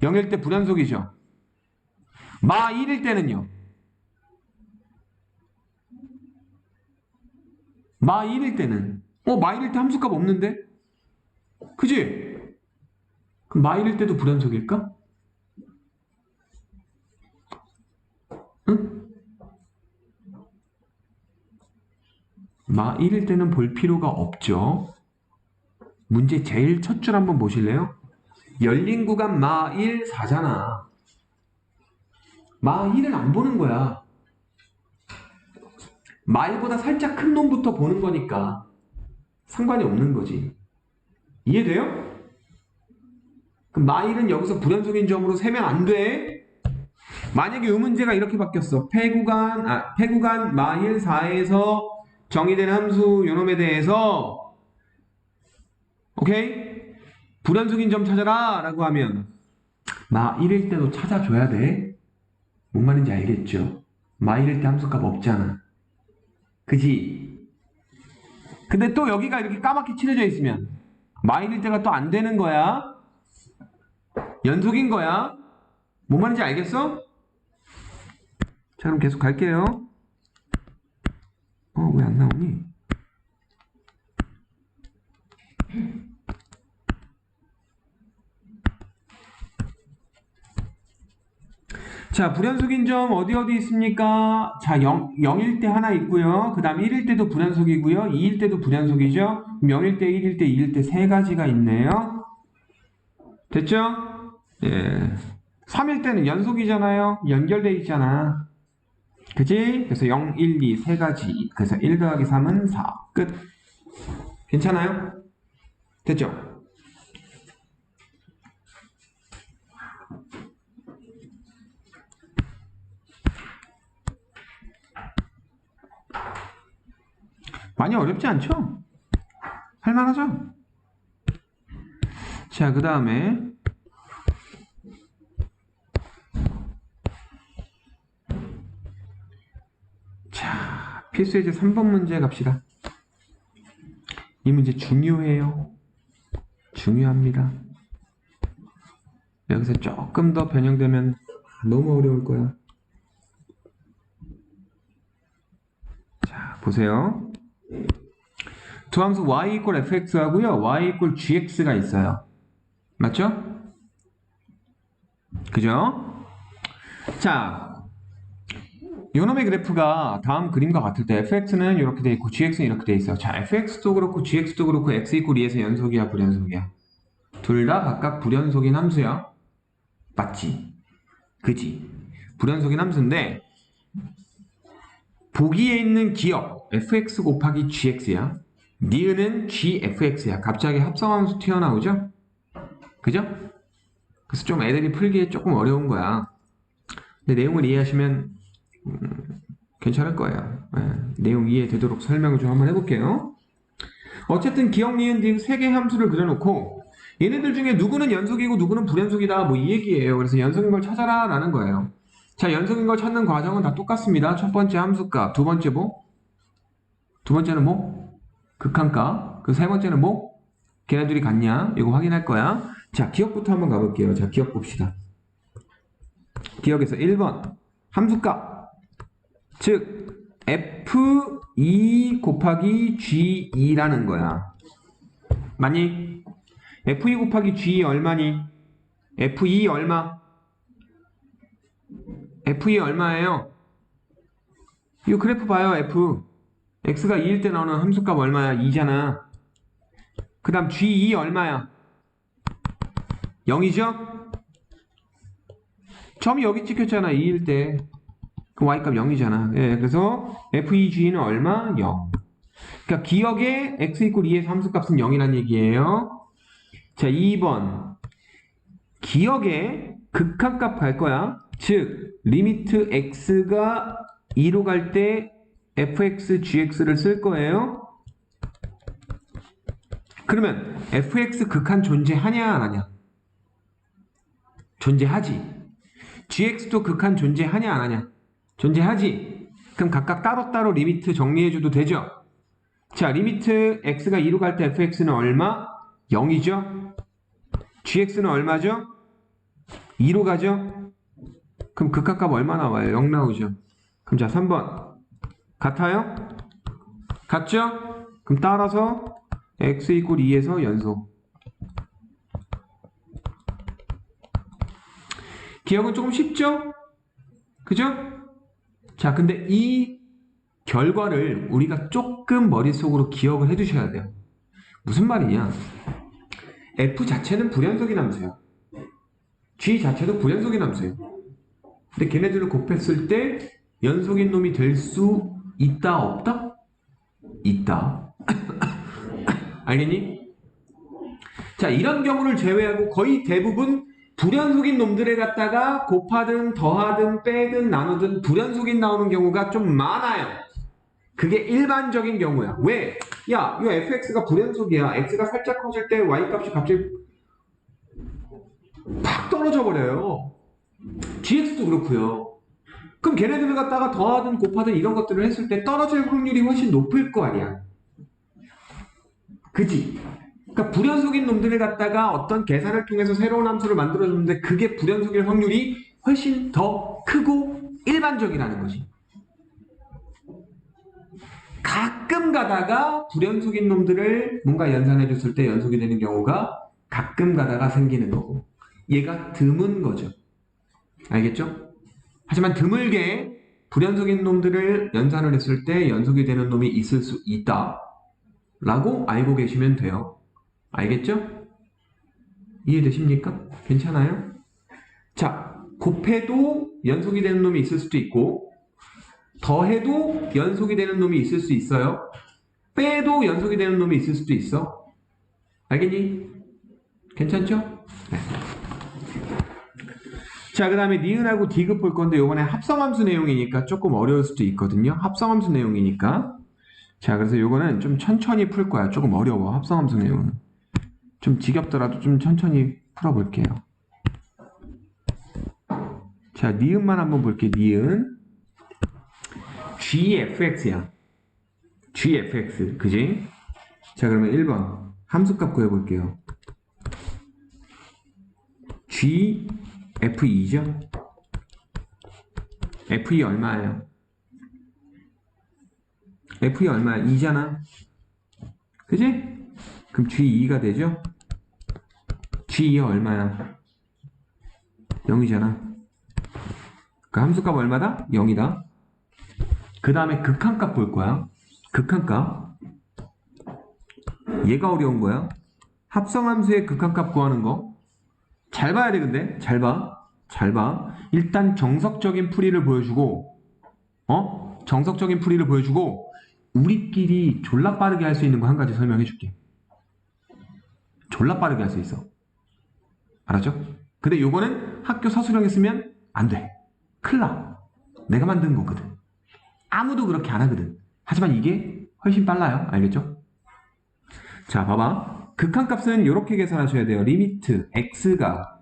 0일 때 불연속이죠. 마 1일 때는요. 마 1일 때는 마 1일 때 함수값 없는데? 그지? 그럼 마 1일 때도 불연속일까? 응? 마 1일 때는 볼 필요가 없죠. 문제 제일 첫 줄 한번 보실래요? 열린 구간 마 1, 4잖아. 마 1은 안 보는 거야. 마 1보다 살짝 큰 놈부터 보는 거니까 상관이 없는 거지. 이해돼요? 그럼 마 1은 여기서 불연속인 점으로 세면 안 돼. 만약에 이 문제가 이렇게 바뀌었어. 폐구간 마 1, 4에서 정의된 함수 요놈에 대해서 오케이? 불연속인 점 찾아라 라고 하면 마 1일 때도 찾아줘야 돼. 뭔 말인지 알겠죠? 마 1일 때 함수값 없잖아. 그지? 근데 또 여기가 이렇게 까맣게 칠해져 있으면 마 1일 때가 또 안 되는 거야. 연속인 거야. 뭔 말인지 알겠어? 자, 그럼 계속 갈게요. 왜 안 나오니? 자, 불연속인 점 어디 있습니까? 자, 0일 때 하나 있고요. 그 다음 1일 때도 불연속이고요. 2일 때도 불연속이죠. 0일 때, 1일 때, 2일 때 세 가지가 있네요. 됐죠? 예. 3일 때는 연속이잖아요. 연결돼 있잖아. 그치? 그래서 0, 1, 2 세 가지. 그래서 1 더하기 3은 4. 끝. 괜찮아요? 됐죠? 많이 어렵지 않죠? 할만하죠? 자, 그 다음에 자, 필수 예제 3번 문제 갑시다. 이 문제 중요해요. 중요합니다. 여기서 조금 더 변형되면 너무 어려울 거야. 자, 보세요. 두 함수 y = fx 하고요. y = gx가 있어요. 맞죠? 그죠? 자, 요놈의 그래프가 다음 그림과 같을 때 fx는 이렇게 돼 있고 gx는 이렇게 돼 있어요. 자, fx도 그렇고 gx도 그렇고 x = 2에서 연속이야, 불연속이야? 둘 다 각각 불연속인 함수야. 맞지? 그지? 불연속인 함수인데 보기에 있는 기억 fx 곱하기 gx야. 니은은 gfx야. 갑자기 합성함수 튀어나오죠? 그죠? 그래서 좀 애들이 풀기에 조금 어려운 거야. 근데 내용을 이해하시면 괜찮을 거예요. 내용 이해되도록 설명을 좀 한번 해볼게요. 어쨌든 기억, 니은, 디귿 세 개의 함수를 그려놓고 얘네들 중에 누구는 연속이고 누구는 불연속이다 뭐 이 얘기예요. 그래서 연속인 걸 찾아라 라는 거예요. 자, 연속인 걸 찾는 과정은 다 똑같습니다. 첫 번째 함수값, 두 번째 뭐? 두 번째는 뭐? 극한값. 그 세 번째는 뭐? 걔네들이 같냐? 이거 확인할 거야. 자, 기억부터 한번 가볼게요. 자, 기억 봅시다. 기억에서 1번 함수값, 즉 f2 곱하기 g2라는 거야. 맞니? f2 곱하기 g2 얼마니? f2 얼마? f2 얼마예요? 이 그래프 봐요. f x가 2일 때 나오는 함수값 얼마야? 2잖아. 그 다음 g2 얼마야? 0이죠? 점이 여기 찍혔잖아. 2일 때. 그 y값 0이잖아. 예, 그래서 f2g는 얼마? 0. 그러니까 기억에 x = 2에서 함수값은 0이란 얘기예요. 자, 2번. 기억에 극한값 갈 거야. 즉 리미트 x가 2로 갈 때 fx, gx를 쓸 거예요. 그러면 fx 극한 존재하냐 안 하냐? 존재하지. gx도 극한 존재하냐 안 하냐? 존재하지. 그럼 각각 따로따로 리미트 정리해줘도 되죠? 자, 리미트 x가 2로 갈 때 fx는 얼마? 0이죠? gx는 얼마죠? 2로 가죠? 그럼 극한값 얼마 나와요? 0 나오죠? 그럼 자, 3번. 같아요? 같죠? 그럼 따라서 x = 2에서 연속. 기억은 조금 쉽죠? 그죠? 자, 근데 이 결과를 우리가 조금 머릿속으로 기억을 해두셔야 돼요. 무슨 말이냐? f 자체는 불연속인 함수야. g 자체도 불연속인 함수예요. 근데 걔네들을 곱했을 때 연속인 놈이 될 수 있다, 없다? 있다. 알겠니? 자, 이런 경우를 제외하고 거의 대부분 불연속인 놈들을 갖다가 곱하든 더하든 빼든 나누든 불연속인 나오는 경우가 좀 많아요. 그게 일반적인 경우야. 왜? 야, 이거 fx가 불연속이야. x가 살짝 커질 때 y값이 갑자기 팍 떨어져 버려요. gx도 그렇고요. 그럼 걔네들을 갖다가 더하든 곱하든 이런 것들을 했을 때 떨어질 확률이 훨씬 높을 거 아니야. 그지? 그러니까 불연속인 놈들을 갖다가 어떤 계산을 통해서 새로운 함수를 만들어줬는데 그게 불연속일 확률이 훨씬 더 크고 일반적이라는 거지. 가끔 가다가 불연속인 놈들을 뭔가 연산해줬을 때 연속이 되는 경우가 가끔 가다가 생기는 거고, 얘가 드문 거죠. 알겠죠? 하지만 드물게 불연속인 놈들을 연산을 했을 때 연속이 되는 놈이 있을 수 있다 라고 알고 계시면 돼요. 알겠죠? 이해되십니까? 괜찮아요? 자, 곱해도 연속이 되는 놈이 있을 수도 있고 더해도 연속이 되는 놈이 있을 수 있어요. 빼도 연속이 되는 놈이 있을 수도 있어. 알겠니? 괜찮죠? 네. 자, 그 다음에 니은하고 디귿 볼 건데 이번에 합성함수 내용이니까 조금 어려울 수도 있거든요. 합성함수 내용이니까. 자, 그래서 이거는 좀 천천히 풀 거야. 조금 어려워. 합성함수 내용은. 좀 지겹더라도 좀 천천히 풀어볼게요. 자, 니은만 한번 볼게요. 니은. gfx야. gfx. 그지? 자, 그러면 1번. 함수값 구해볼게요. gfe2죠? fe 얼마예요? fe 얼마야? 2잖아. 그지? 그럼 g2가 되죠? g2가 얼마야? 0이잖아. 그 함수값 얼마다? 0이다. 그 다음에 극한값 볼 거야. 극한값. 얘가 어려운 거야. 합성함수의 극한값 구하는 거. 잘 봐야 돼, 근데. 잘 봐. 잘 봐. 일단 정석적인 풀이를 보여주고, 정석적인 풀이를 보여주고, 우리끼리 졸라 빠르게 할 수 있는 거 한 가지 설명해 줄게. 졸라 빠르게 할 수 있어. 알았죠? 근데 요거는 학교 서술형에 쓰면 안 돼. 큰일 나. 내가 만든 거거든. 아무도 그렇게 안 하거든. 하지만 이게 훨씬 빨라요. 알겠죠? 자, 봐봐. 극한값은 이렇게 계산하셔야 돼요. 리미트 x가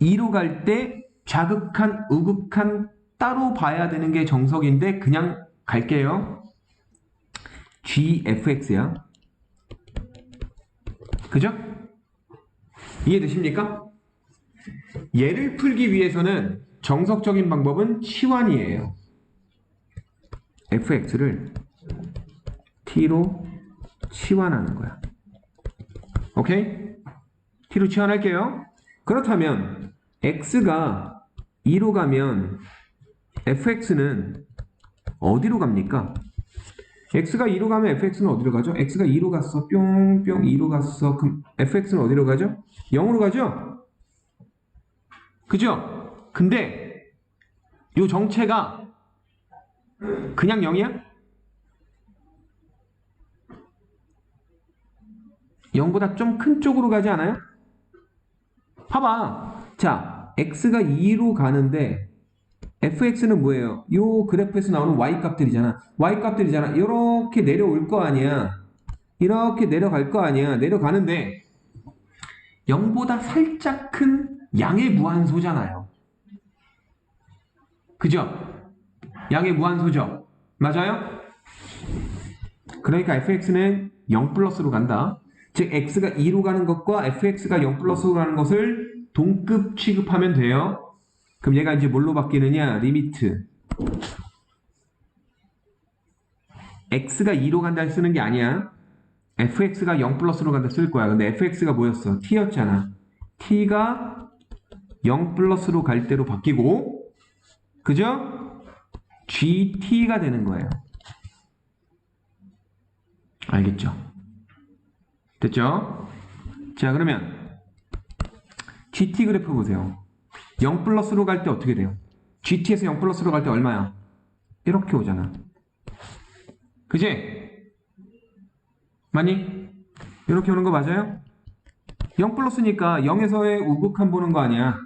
2로 갈 때 좌극한, 우극한 따로 봐야 되는 게 정석인데 그냥 갈게요. gfx야. 그죠? 이해되십니까? 얘를 풀기 위해서는 정석적인 방법은 치환이에요. fx를 t로 치환하는 거야. 오케이? t로 치환할게요. 그렇다면 x가 2로 가면 fx는 어디로 갑니까? x가 2로 가면 fx는 어디로 가죠? x가 2로 갔어. 뿅뿅 2로 갔어. 그럼 fx는 어디로 가죠? 0으로 가죠? 그죠? 근데 이 정체가 그냥 0이야? 0보다 좀 큰 쪽으로 가지 않아요? 봐봐. 자, x가 2로 가는데 fx는 뭐예요? 요 그래프에서 나오는 y값들이잖아. y값들이잖아. 이렇게 내려올 거 아니야. 이렇게 내려갈 거 아니야. 내려가는데 0보다 살짝 큰 양의 무한소잖아요. 그죠? 양의 무한소죠. 맞아요? 그러니까 fx는 0 플러스로 간다. 즉 x가 2로 가는 것과 fx가 0 플러스로 가는 것을 동급 취급하면 돼요. 그럼 얘가 이제 뭘로 바뀌느냐? 리미트 x가 2로 간다 쓰는 게 아니야. fx가 0 플러스로 간다 쓸 거야. 근데 fx가 뭐였어? t였잖아. t가 0 플러스로 갈 때로 바뀌고, 그죠? gt가 되는 거예요. 알겠죠? 됐죠? 자, 그러면 gt 그래프 보세요. 0 플러스로 갈 때 어떻게 돼요? gt에서 0 플러스로 갈 때 얼마야? 이렇게 오잖아. 그지? 맞니? 이렇게 오는 거 맞아요? 0 플러스니까 0에서의 우극한 보는 거 아니야.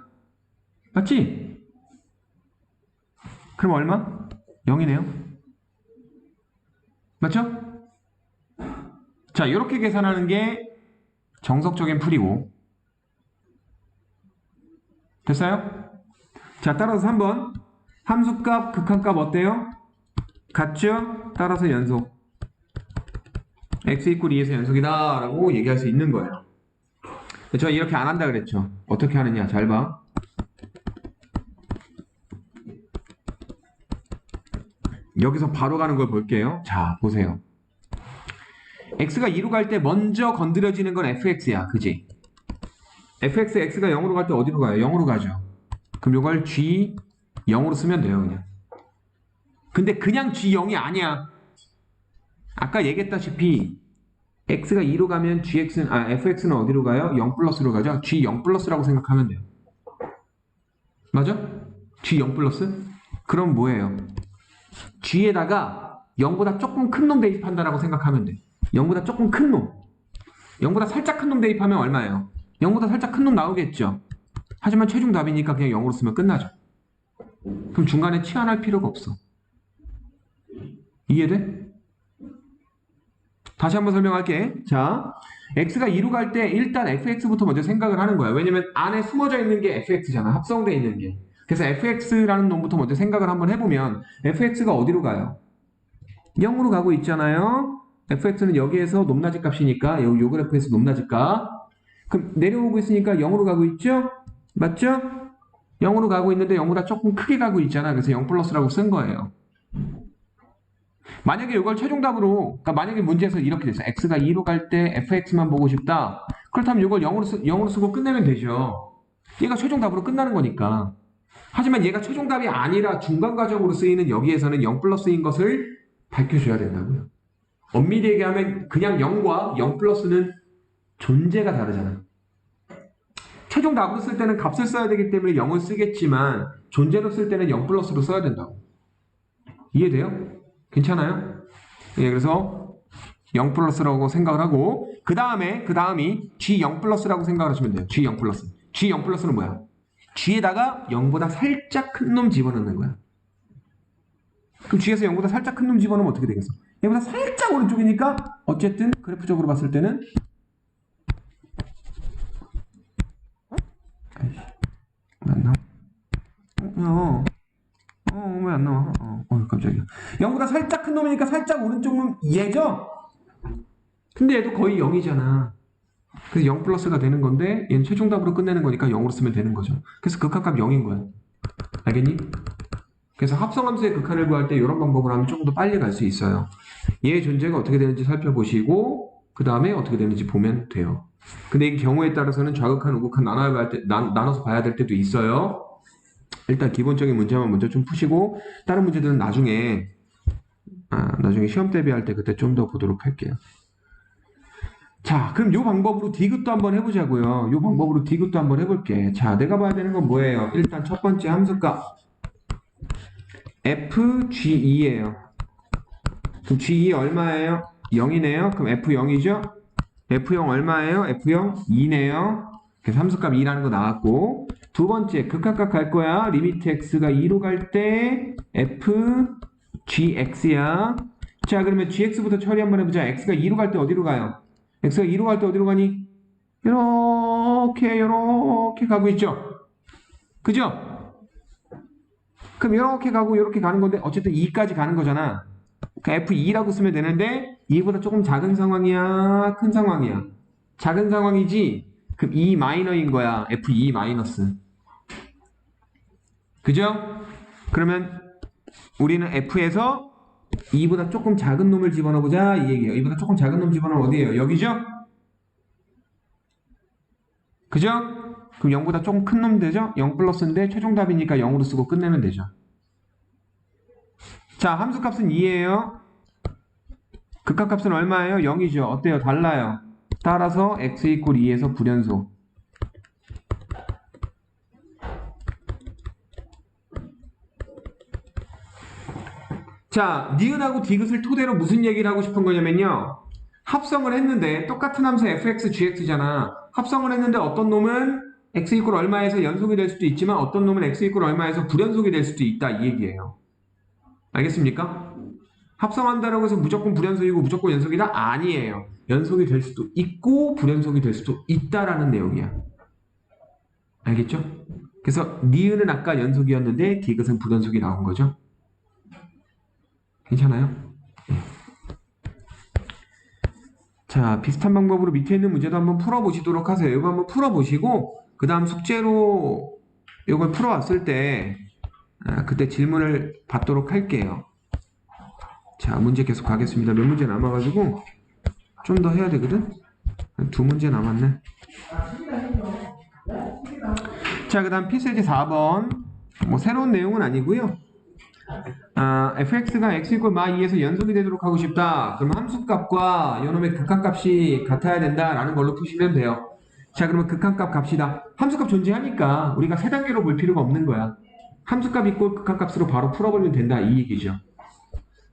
맞지? 그럼 얼마? 0이네요. 맞죠? 자, 이렇게 계산하는 게 정석적인 풀이고. 됐어요? 자, 따라서 3번. 함수값, 극한값 어때요? 같죠? 따라서 연속. x 이퀄 2에서 연속이다 라고 얘기할 수 있는 거예요. 저 이렇게 안 한다 그랬죠? 어떻게 하느냐? 잘 봐. 여기서 바로 가는 걸 볼게요. 자, 보세요. x가 2로 갈 때 먼저 건드려지는 건 fx야. 그지? fx, x가 0으로 갈 때 어디로 가요? 0으로 가죠. 그럼 이걸 g 0으로 쓰면 돼요, 그냥. 근데 그냥 g 0이 아니야. 아까 얘기했다시피 x가 2로 가면 fx는 어디로 가요? 0 플러스로 가죠. g 0 플러스라고 생각하면 돼요. 맞아? g 0 플러스? 그럼 뭐예요? g에다가 0보다 조금 큰 놈 대입한다라고 생각하면 돼. 0보다 조금 큰 놈. 0보다 살짝 큰 놈 대입하면 얼마예요? 0보다 살짝 큰 놈 나오겠죠. 하지만 최종 답이니까 그냥 0으로 쓰면 끝나죠. 그럼 중간에 치환할 필요가 없어. 이해돼? 다시 한번 설명할게. 자, x가 2로 갈 때 일단 fx부터 먼저 생각을 하는 거야. 왜냐면 안에 숨어져 있는 게 fx잖아. 합성되어 있는 게. 그래서 fx라는 놈부터 먼저 생각을 한번 해보면 fx가 어디로 가요? 0으로 가고 있잖아요. fx는 여기에서 높낮이 값이니까 요 그래프에서 높낮이 값. 그럼 내려오고 있으니까 0으로 가고 있죠? 맞죠? 0으로 가고 있는데 0보다 조금 크게 가고 있잖아. 그래서 0 플러스라고 쓴 거예요. 만약에 이걸 최종답으로, 그러니까 만약에 문제에서 이렇게 됐어. x가 2로 갈 때 fx만 보고 싶다. 그렇다면 이걸 0으로 쓰고 끝내면 되죠. 얘가 최종답으로 끝나는 거니까. 하지만 얘가 최종답이 아니라 중간 과정으로 쓰이는 여기에서는 0 플러스인 것을 밝혀줘야 된다고요. 엄밀히 얘기하면 그냥 0과 0 플러스는 존재가 다르잖아. 최종답으로 쓸 때는 값을 써야 되기 때문에 0을 쓰겠지만 존재로 쓸 때는 0 플러스로 써야 된다고. 이해돼요? 괜찮아요? 예, 그래서 0 플러스라고 생각을 하고 그 다음이 G0 플러스라고 생각을 하시면 돼요. G0 플러스. G0 플러스는 뭐야? G에다가 0보다 살짝 큰 놈 집어넣는 거야. 그럼 G에서 0보다 살짝 큰 놈 집어넣으면 어떻게 되겠어? 얘보다 살짝 오른쪽이니까 어쨌든 그래프적으로 봤을 때는 왜 안 나와? 왜 안 나와? 깜짝이야. 0보다 살짝 큰 놈이니까 살짝 오른쪽 놈 얘죠? 근데 얘도 거의 0이잖아. 그래서 0 플러스가 되는 건데 얘는 최종답으로 끝내는 거니까 0으로 쓰면 되는 거죠. 그래서 극한값 0인 거야. 알겠니? 그래서 합성함수의 극한을 구할 때 이런 방법을 하면 조금 더 빨리 갈 수 있어요. 얘의 존재가 어떻게 되는지 살펴보시고 그 다음에 어떻게 되는지 보면 돼요. 근데 이 경우에 따라서는 좌극한, 우극한 나눠서 봐야 될 때도 있어요. 일단 기본적인 문제만 먼저 좀 푸시고 다른 문제들은 나중에 시험 대비할 때 그때 좀 더 보도록 할게요. 자, 그럼 이 방법으로 디귿도 한번 해보자고요. 이 방법으로 디귿도 한번 해볼게. 자, 내가 봐야 되는 건 뭐예요? 일단 첫 번째 함수값 FG2예요. 그럼 G2 얼마예요? 0이네요. 그럼 F0이죠? F0 얼마예요? F0 2네요. 그래서 함수값 2라는 거 나왔고 두 번째 극한값 갈 거야. 리미트 x가 2로 갈 때 FGX야. 자, 그러면 GX부터 처리 한번 해보자. x가 2로 갈 때 어디로 가요? x가 2로 갈 때 어디로 가니? 이렇게 가고 있죠? 그죠? 그럼 이렇게 가고 이렇게 가는 건데 어쨌든 2까지 가는 거잖아. 그러니까 F2라고 쓰면 되는데 2보다 조금 작은 상황이야? 큰 상황이야? 작은 상황이지? 그럼 2 마이너인 거야. F2 마이너스. 그죠? 그러면 우리는 F에서 2보다 조금 작은 놈을 집어넣어보자 이 얘기예요. 2보다 조금 작은 놈 집어넣으면 어디예요? 여기죠? 그죠? 그럼 0보다 조금 큰 놈 되죠? 0 플러스인데 최종답이니까 0으로 쓰고 끝내면 되죠. 자, 함수값은 2예요. 극한값은 얼마예요? 0이죠. 어때요? 달라요. 따라서 x 이퀄 2에서 불연속. 자, 니은하고 디귿을 토대로 무슨 얘기를 하고 싶은 거냐면요. 합성을 했는데 똑같은 함수 fx, gx잖아. 합성을 했는데 어떤 놈은 x 이퀄 얼마에서 연속이 될 수도 있지만 어떤 놈은 x 이퀄 얼마에서 불연속이 될 수도 있다 이 얘기예요. 알겠습니까? 합성한다라고 해서 무조건 불연속이고 무조건 연속이다? 아니에요. 연속이 될 수도 있고 불연속이 될 수도 있다라는 내용이야. 알겠죠? 그래서 니은은 아까 연속이었는데 디귿은 불연속이 나온 거죠. 괜찮아요? 자, 비슷한 방법으로 밑에 있는 문제도 한번 풀어보시도록 하세요. 이거 한번 풀어보시고 그 다음 숙제로 이걸 풀어왔을 때 그때 질문을 받도록 할게요. 자, 문제 계속 가겠습니다. 몇 문제 남아가지고 좀 더 해야 되거든? 두 문제 남았네. 자, 그 다음 필수예제 4번. 뭐 새로운 내용은 아니고요. fx가 x 이퀄 마 2에서 연속이 되도록 하고 싶다. 그럼 함수값과 요놈의 극한값이 같아야 된다라는 걸로 푸시면 돼요. 자, 그러면 극한값 값이다. 함수값 존재하니까 우리가 세 단계로 볼 필요가 없는 거야. 함수값 이꼴 극한값으로 바로 풀어버리면 된다 이 얘기죠.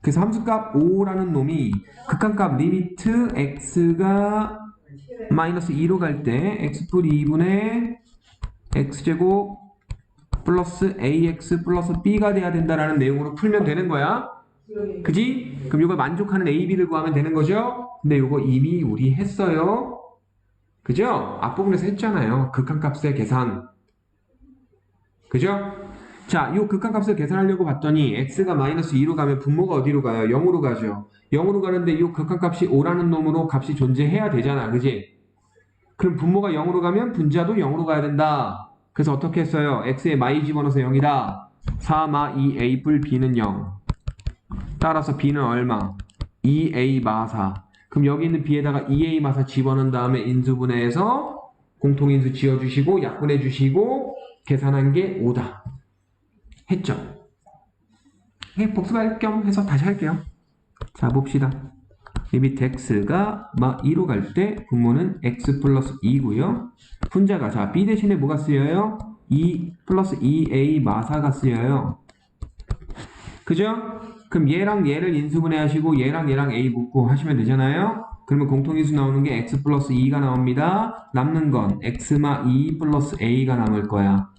그래서 함수값 5라는 놈이 극한값 리미트 x가 마이너스 2로 갈 때 x플 2분의 x제곱 플러스 ax 플러스 b가 돼야 된다라는 내용으로 풀면 되는 거야. 그지? 그럼 이걸 만족하는 a, b를 구하면 되는 거죠. 근데 이거 이미 우리 했어요. 그죠? 앞부분에서 했잖아요. 극한값의 계산. 그죠? 자, 이 극한값을 계산하려고 봤더니 x가 마이너스 2로 가면 분모가 어디로 가요? 0으로 가죠. 0으로 가는데 이 극한값이 5라는 놈으로 값이 존재해야 되잖아. 그지? 그럼 분모가 0으로 가면 분자도 0으로 가야 된다. 그래서 어떻게 했어요? x에 마이 집어넣어서 0이다. 4 마 2a 뿔 b는 0. 따라서 b는 얼마? 2a 마 4. 그럼 여기 있는 b에다가 2a 마 4 집어넣은 다음에 인수분해해서 공통인수 지어주시고 약분해주시고 계산한 게 5다. 했죠? 복습할 겸 해서 다시 할게요. 자, 봅시다. 리미트 x가 마 2로 갈 때 분모는 x 플러스 2고요. 분자가 자 b 대신에 뭐가 쓰여요? 2 플러스 2a 마 4가 쓰여요. 그죠? 그럼 얘랑 얘를 인수분해 하시고 얘랑 얘랑 a 묶고 하시면 되잖아요. 그러면 공통인수 나오는 게 x 플러스 2가 나옵니다. 남는 건 x마 2 플러스 a가 남을 거야.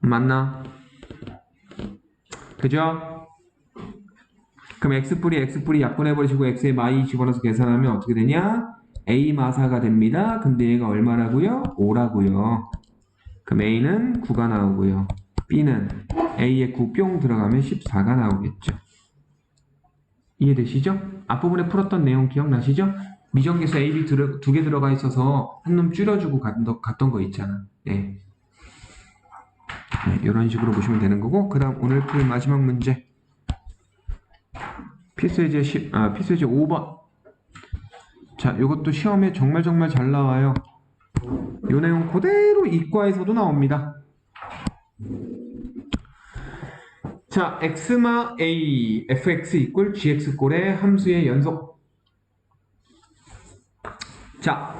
맞나? 그죠? 그럼 x뿔이 약분해버리시고 x에 마이 집어넣어서 계산하면 어떻게 되냐? a 마사가 됩니다. 근데 얘가 얼마라고요? 5라고요. 그럼 a는 9가 나오고요. b는 a에 9 뿅 들어가면 14가 나오겠죠. 이해되시죠? 앞부분에 풀었던 내용 기억나시죠? 미정계수 a, b 두 개 들어가 있어서 한 놈 줄여주고 갔던 거 있잖아. 네. 네, 이런 식으로 보시면 되는 거고, 그 다음 오늘 풀 마지막 문제. 필수예제 5번. 자, 이것도 시험에 정말 잘 나와요. 이 내용 그대로 이과에서도 나옵니다. 자, x마 a fx 이꼴 gx 꼴의 함수의 연속. 자,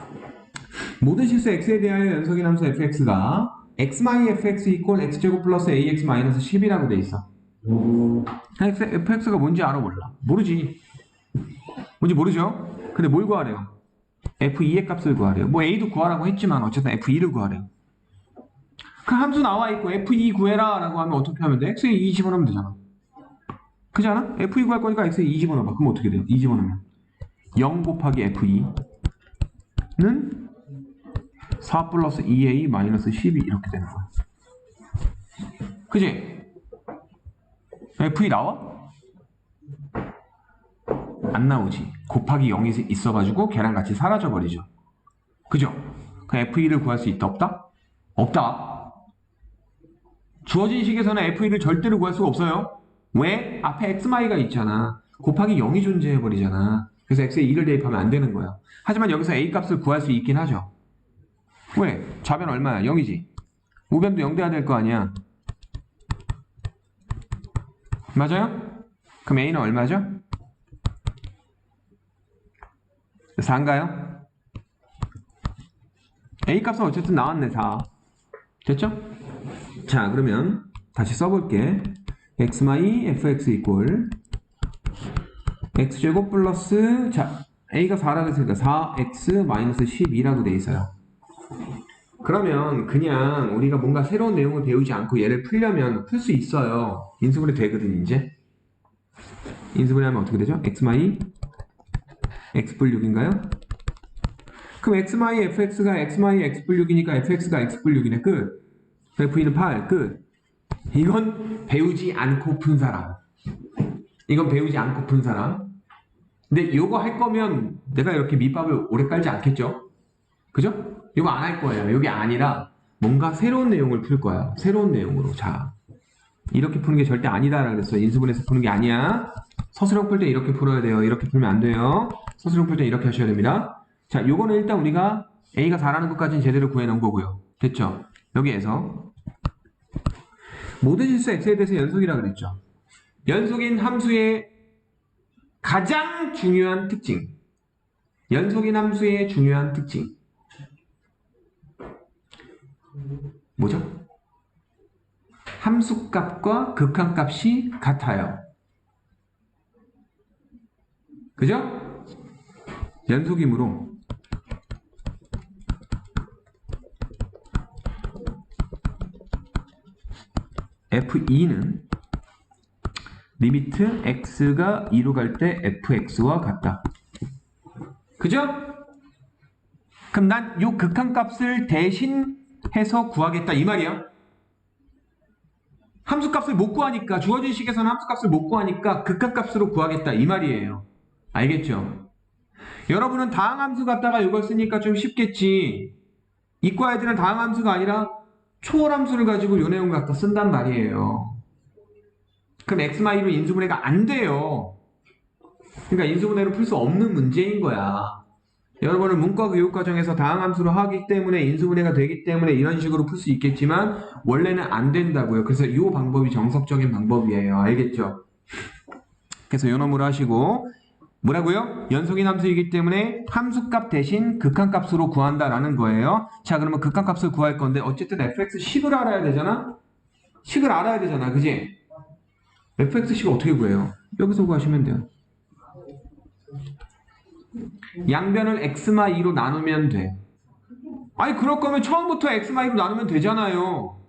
모든 실수 x에 대하여 연속인 함수 fx가 x마이 fx 이꼴 x제곱 플러스 ax 마이너스 10이라고 돼 있어. fx가 뭔지 알아 몰라? 모르지. 뭔지 모르죠? 근데 뭘 구하래요? f2의 값을 구하래요. 뭐 a도 구하라고 했지만 어쨌든 f2를 구하래요. 그 함수 나와 있고 f2 구해라 라고 하면 어떻게 하면 돼? x에 2 집어넣으면 되잖아. 그렇지 않아? f2 구할 거니까 x에 2 집어넣어봐. 그럼 어떻게 돼요? 2 집어넣으면 0 곱하기 f2는 4 플러스 2a 마이너스 12 이렇게 되는 거야. 그지? f2 나와? 안 나오지. 곱하기 0이 있어가지고 걔랑 같이 사라져버리죠. 그죠? 그 f2를 구할 수 있다 없다? 없다. 주어진 식에서는 f2를 절대로 구할 수가 없어요. 왜? 앞에 x마이가 있잖아. 곱하기 0이 존재해버리잖아. 그래서 x에 2를 대입하면 안 되는 거야. 하지만 여기서 a 값을 구할 수 있긴 하죠. 왜? 좌변 얼마야? 0이지. 우변도 0 돼야 될 거 아니야. 맞아요? 그럼 a는 얼마죠? 4인가요? a 값은 어쨌든 나왔네. 4. 됐죠? 자, 그러면 다시 써볼게. x마이 fx 이꼴 x제곱 플러스 자 a가 4라고 했으니까 4x 마이너스 12라고 돼 있어요. 그러면 그냥 우리가 뭔가 새로운 내용을 배우지 않고 얘를 풀려면 풀 수 있어요. 인수분해 되거든 이제. 인수분해하면 어떻게 되죠? x마이 x뿔 6인가요? 그럼 x마이 fx가 x마이 x뿔 6이니까 fx가 x뿔 6이네. 끝. f는 8. 끝. 이건 배우지 않고 푼 사람. 이건 배우지 않고 푼 사람. 근데 이거 할 거면 내가 이렇게 밑밥을 오래 깔지 않겠죠? 그죠? 이거 안 할 거예요. 이게 아니라 뭔가 새로운 내용을 풀 거야. 새로운 내용으로. 자, 이렇게 푸는 게 절대 아니다라고 그랬어. 인수분해서 푸는 게 아니야. 서술형 풀 때 이렇게 풀어야 돼요. 이렇게 풀면 안 돼요. 서술형 풀 때 이렇게 하셔야 됩니다. 자, 요거는 일단 우리가 a가 4라는 것까지는 제대로 구해놓은 거고요. 됐죠? 여기에서 모든 실수 x에 대해서 연속이라고 그랬죠. 연속인 함수의 가장 중요한 특징. 연속인 함수의 중요한 특징. 뭐죠? 함수값과 극한값이 같아요. 그죠? 연속이므로 f2는 리미트 x가 2로 갈 때 fx와 같다. 그죠? 그럼 난 요 극한값을 대신해서 구하겠다 이 말이야. 함수값을 못 구하니까 주어진 식에서는 함수값을 못 구하니까 극한값으로 구하겠다 이 말이에요. 알겠죠? 여러분은 다항함수 갖다가 이걸 쓰니까 좀 쉽겠지. 이과 애들은 다항함수가 아니라 초월함수를 가지고 요 내용 갖다 쓴단 말이에요. 그럼 x-로 인수분해가 안 돼요. 그러니까 인수분해로 풀 수 없는 문제인 거야. 여러분은 문과 교육과정에서 다항함수로 하기 때문에 인수분해가 되기 때문에 이런 식으로 풀 수 있겠지만 원래는 안 된다고요. 그래서 이 방법이 정석적인 방법이에요. 알겠죠? 그래서 요 놈으로 하시고 뭐라고요? 연속인 함수이기 때문에 함수값 대신 극한값으로 구한다라는 거예요. 자, 그러면 극한값을 구할 건데 어쨌든 fx 식을 알아야 되잖아? 식을 알아야 되잖아. 그지? fx 식을 어떻게 구해요? 여기서 구하시면 돼요. 양변을 x-2로 나누면 돼. 아니 그럴 거면 처음부터 x-2로 나누면 되잖아요.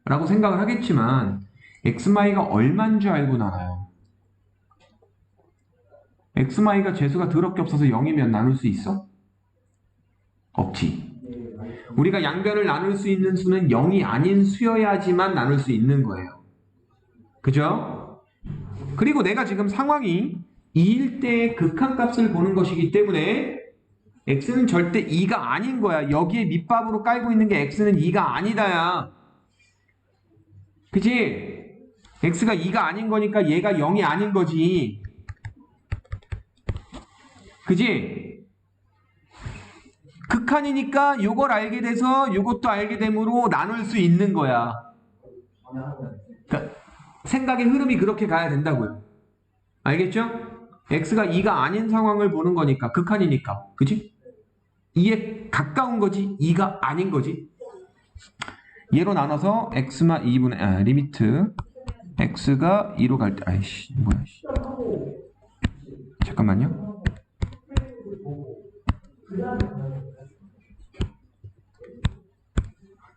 라고 생각을 하겠지만 x-가 얼만 줄 알고 나눠요? x-가 재수가 더럽게 없어서 0이면 나눌 수 있어? 없지. 우리가 양변을 나눌 수 있는 수는 0이 아닌 수여야지만 나눌 수 있는 거예요. 그죠? 그리고 내가 지금 상황이 2일 때의 극한값을 보는 것이기 때문에 x는 절대 2가 아닌 거야. 여기에 밑밥으로 깔고 있는 게 x는 2가 아니다야. 그치? x가 2가 아닌 거니까 얘가 0이 아닌 거지. 그지? 극한이니까 요걸 알게 돼서 요것도 알게 됨으로 나눌 수 있는 거야. 그러니까 생각의 흐름이 그렇게 가야 된다고요. 알겠죠? x가 2가 아닌 상황을 보는 거니까 극한이니까. 그지? 2에 가까운 거지 2가 아닌 거지. 얘로 나눠서 x마 2분의 리미트 x가 2로 갈 때 아이씨 뭐야 잠깐만요.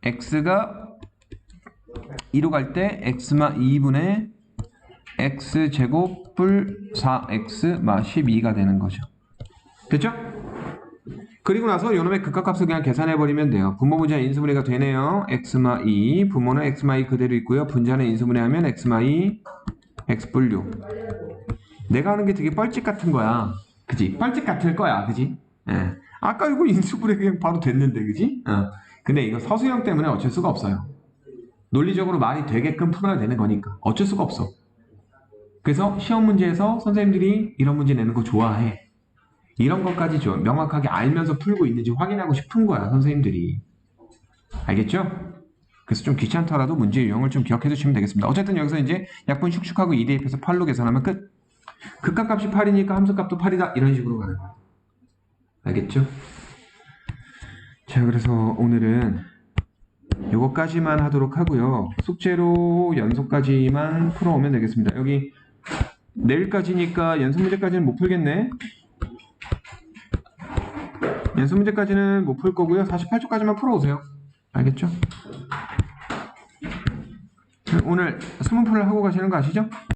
x가 2로 갈 때 x마 2분의 x제곱 뿔 4x 마 12가 되는 거죠. 됐죠? 그리고 나서 요놈의 극한값을 그냥 계산해버리면 돼요. 분모 분자는 인수분해가 되네요. x마 2 분모는 x마 2 그대로 있고요. 분자는 인수분해하면 x마 2 x 뿔 6. 내가 하는 게 되게 뻘짓 같은 거야. 그지? 뻘짓 같을 거야. 그지? 예. 아까 이거 인수분해 그냥 바로 됐는데 그지? 근데 이거 서술형 때문에 어쩔 수가 없어요. 논리적으로 말이 되게끔 풀어야 되는 거니까 어쩔 수가 없어. 그래서 시험 문제에서 선생님들이 이런 문제 내는 거 좋아해. 이런 것까지 좀 명확하게 알면서 풀고 있는지 확인하고 싶은 거야 선생님들이. 알겠죠? 그래서 좀 귀찮더라도 문제 유형을 좀 기억해 두시면 되겠습니다. 어쨌든 여기서 이제 약분 슉슉하고 2 대입해서 8로 계산하면 끝. 극한값이 8이니까 함수값도 8이다 이런 식으로 가는 거야. 알겠죠? 자, 그래서 오늘은 요거까지만 하도록 하고요. 숙제로 연속까지만 풀어오면 되겠습니다. 여기 내일까지니까 연속 문제까지는 못 풀겠네. 연속 문제까지는 못 풀 거고요. 48초까지만 풀어오세요. 알겠죠? 오늘 수문풀을 하고 가시는 거 아시죠?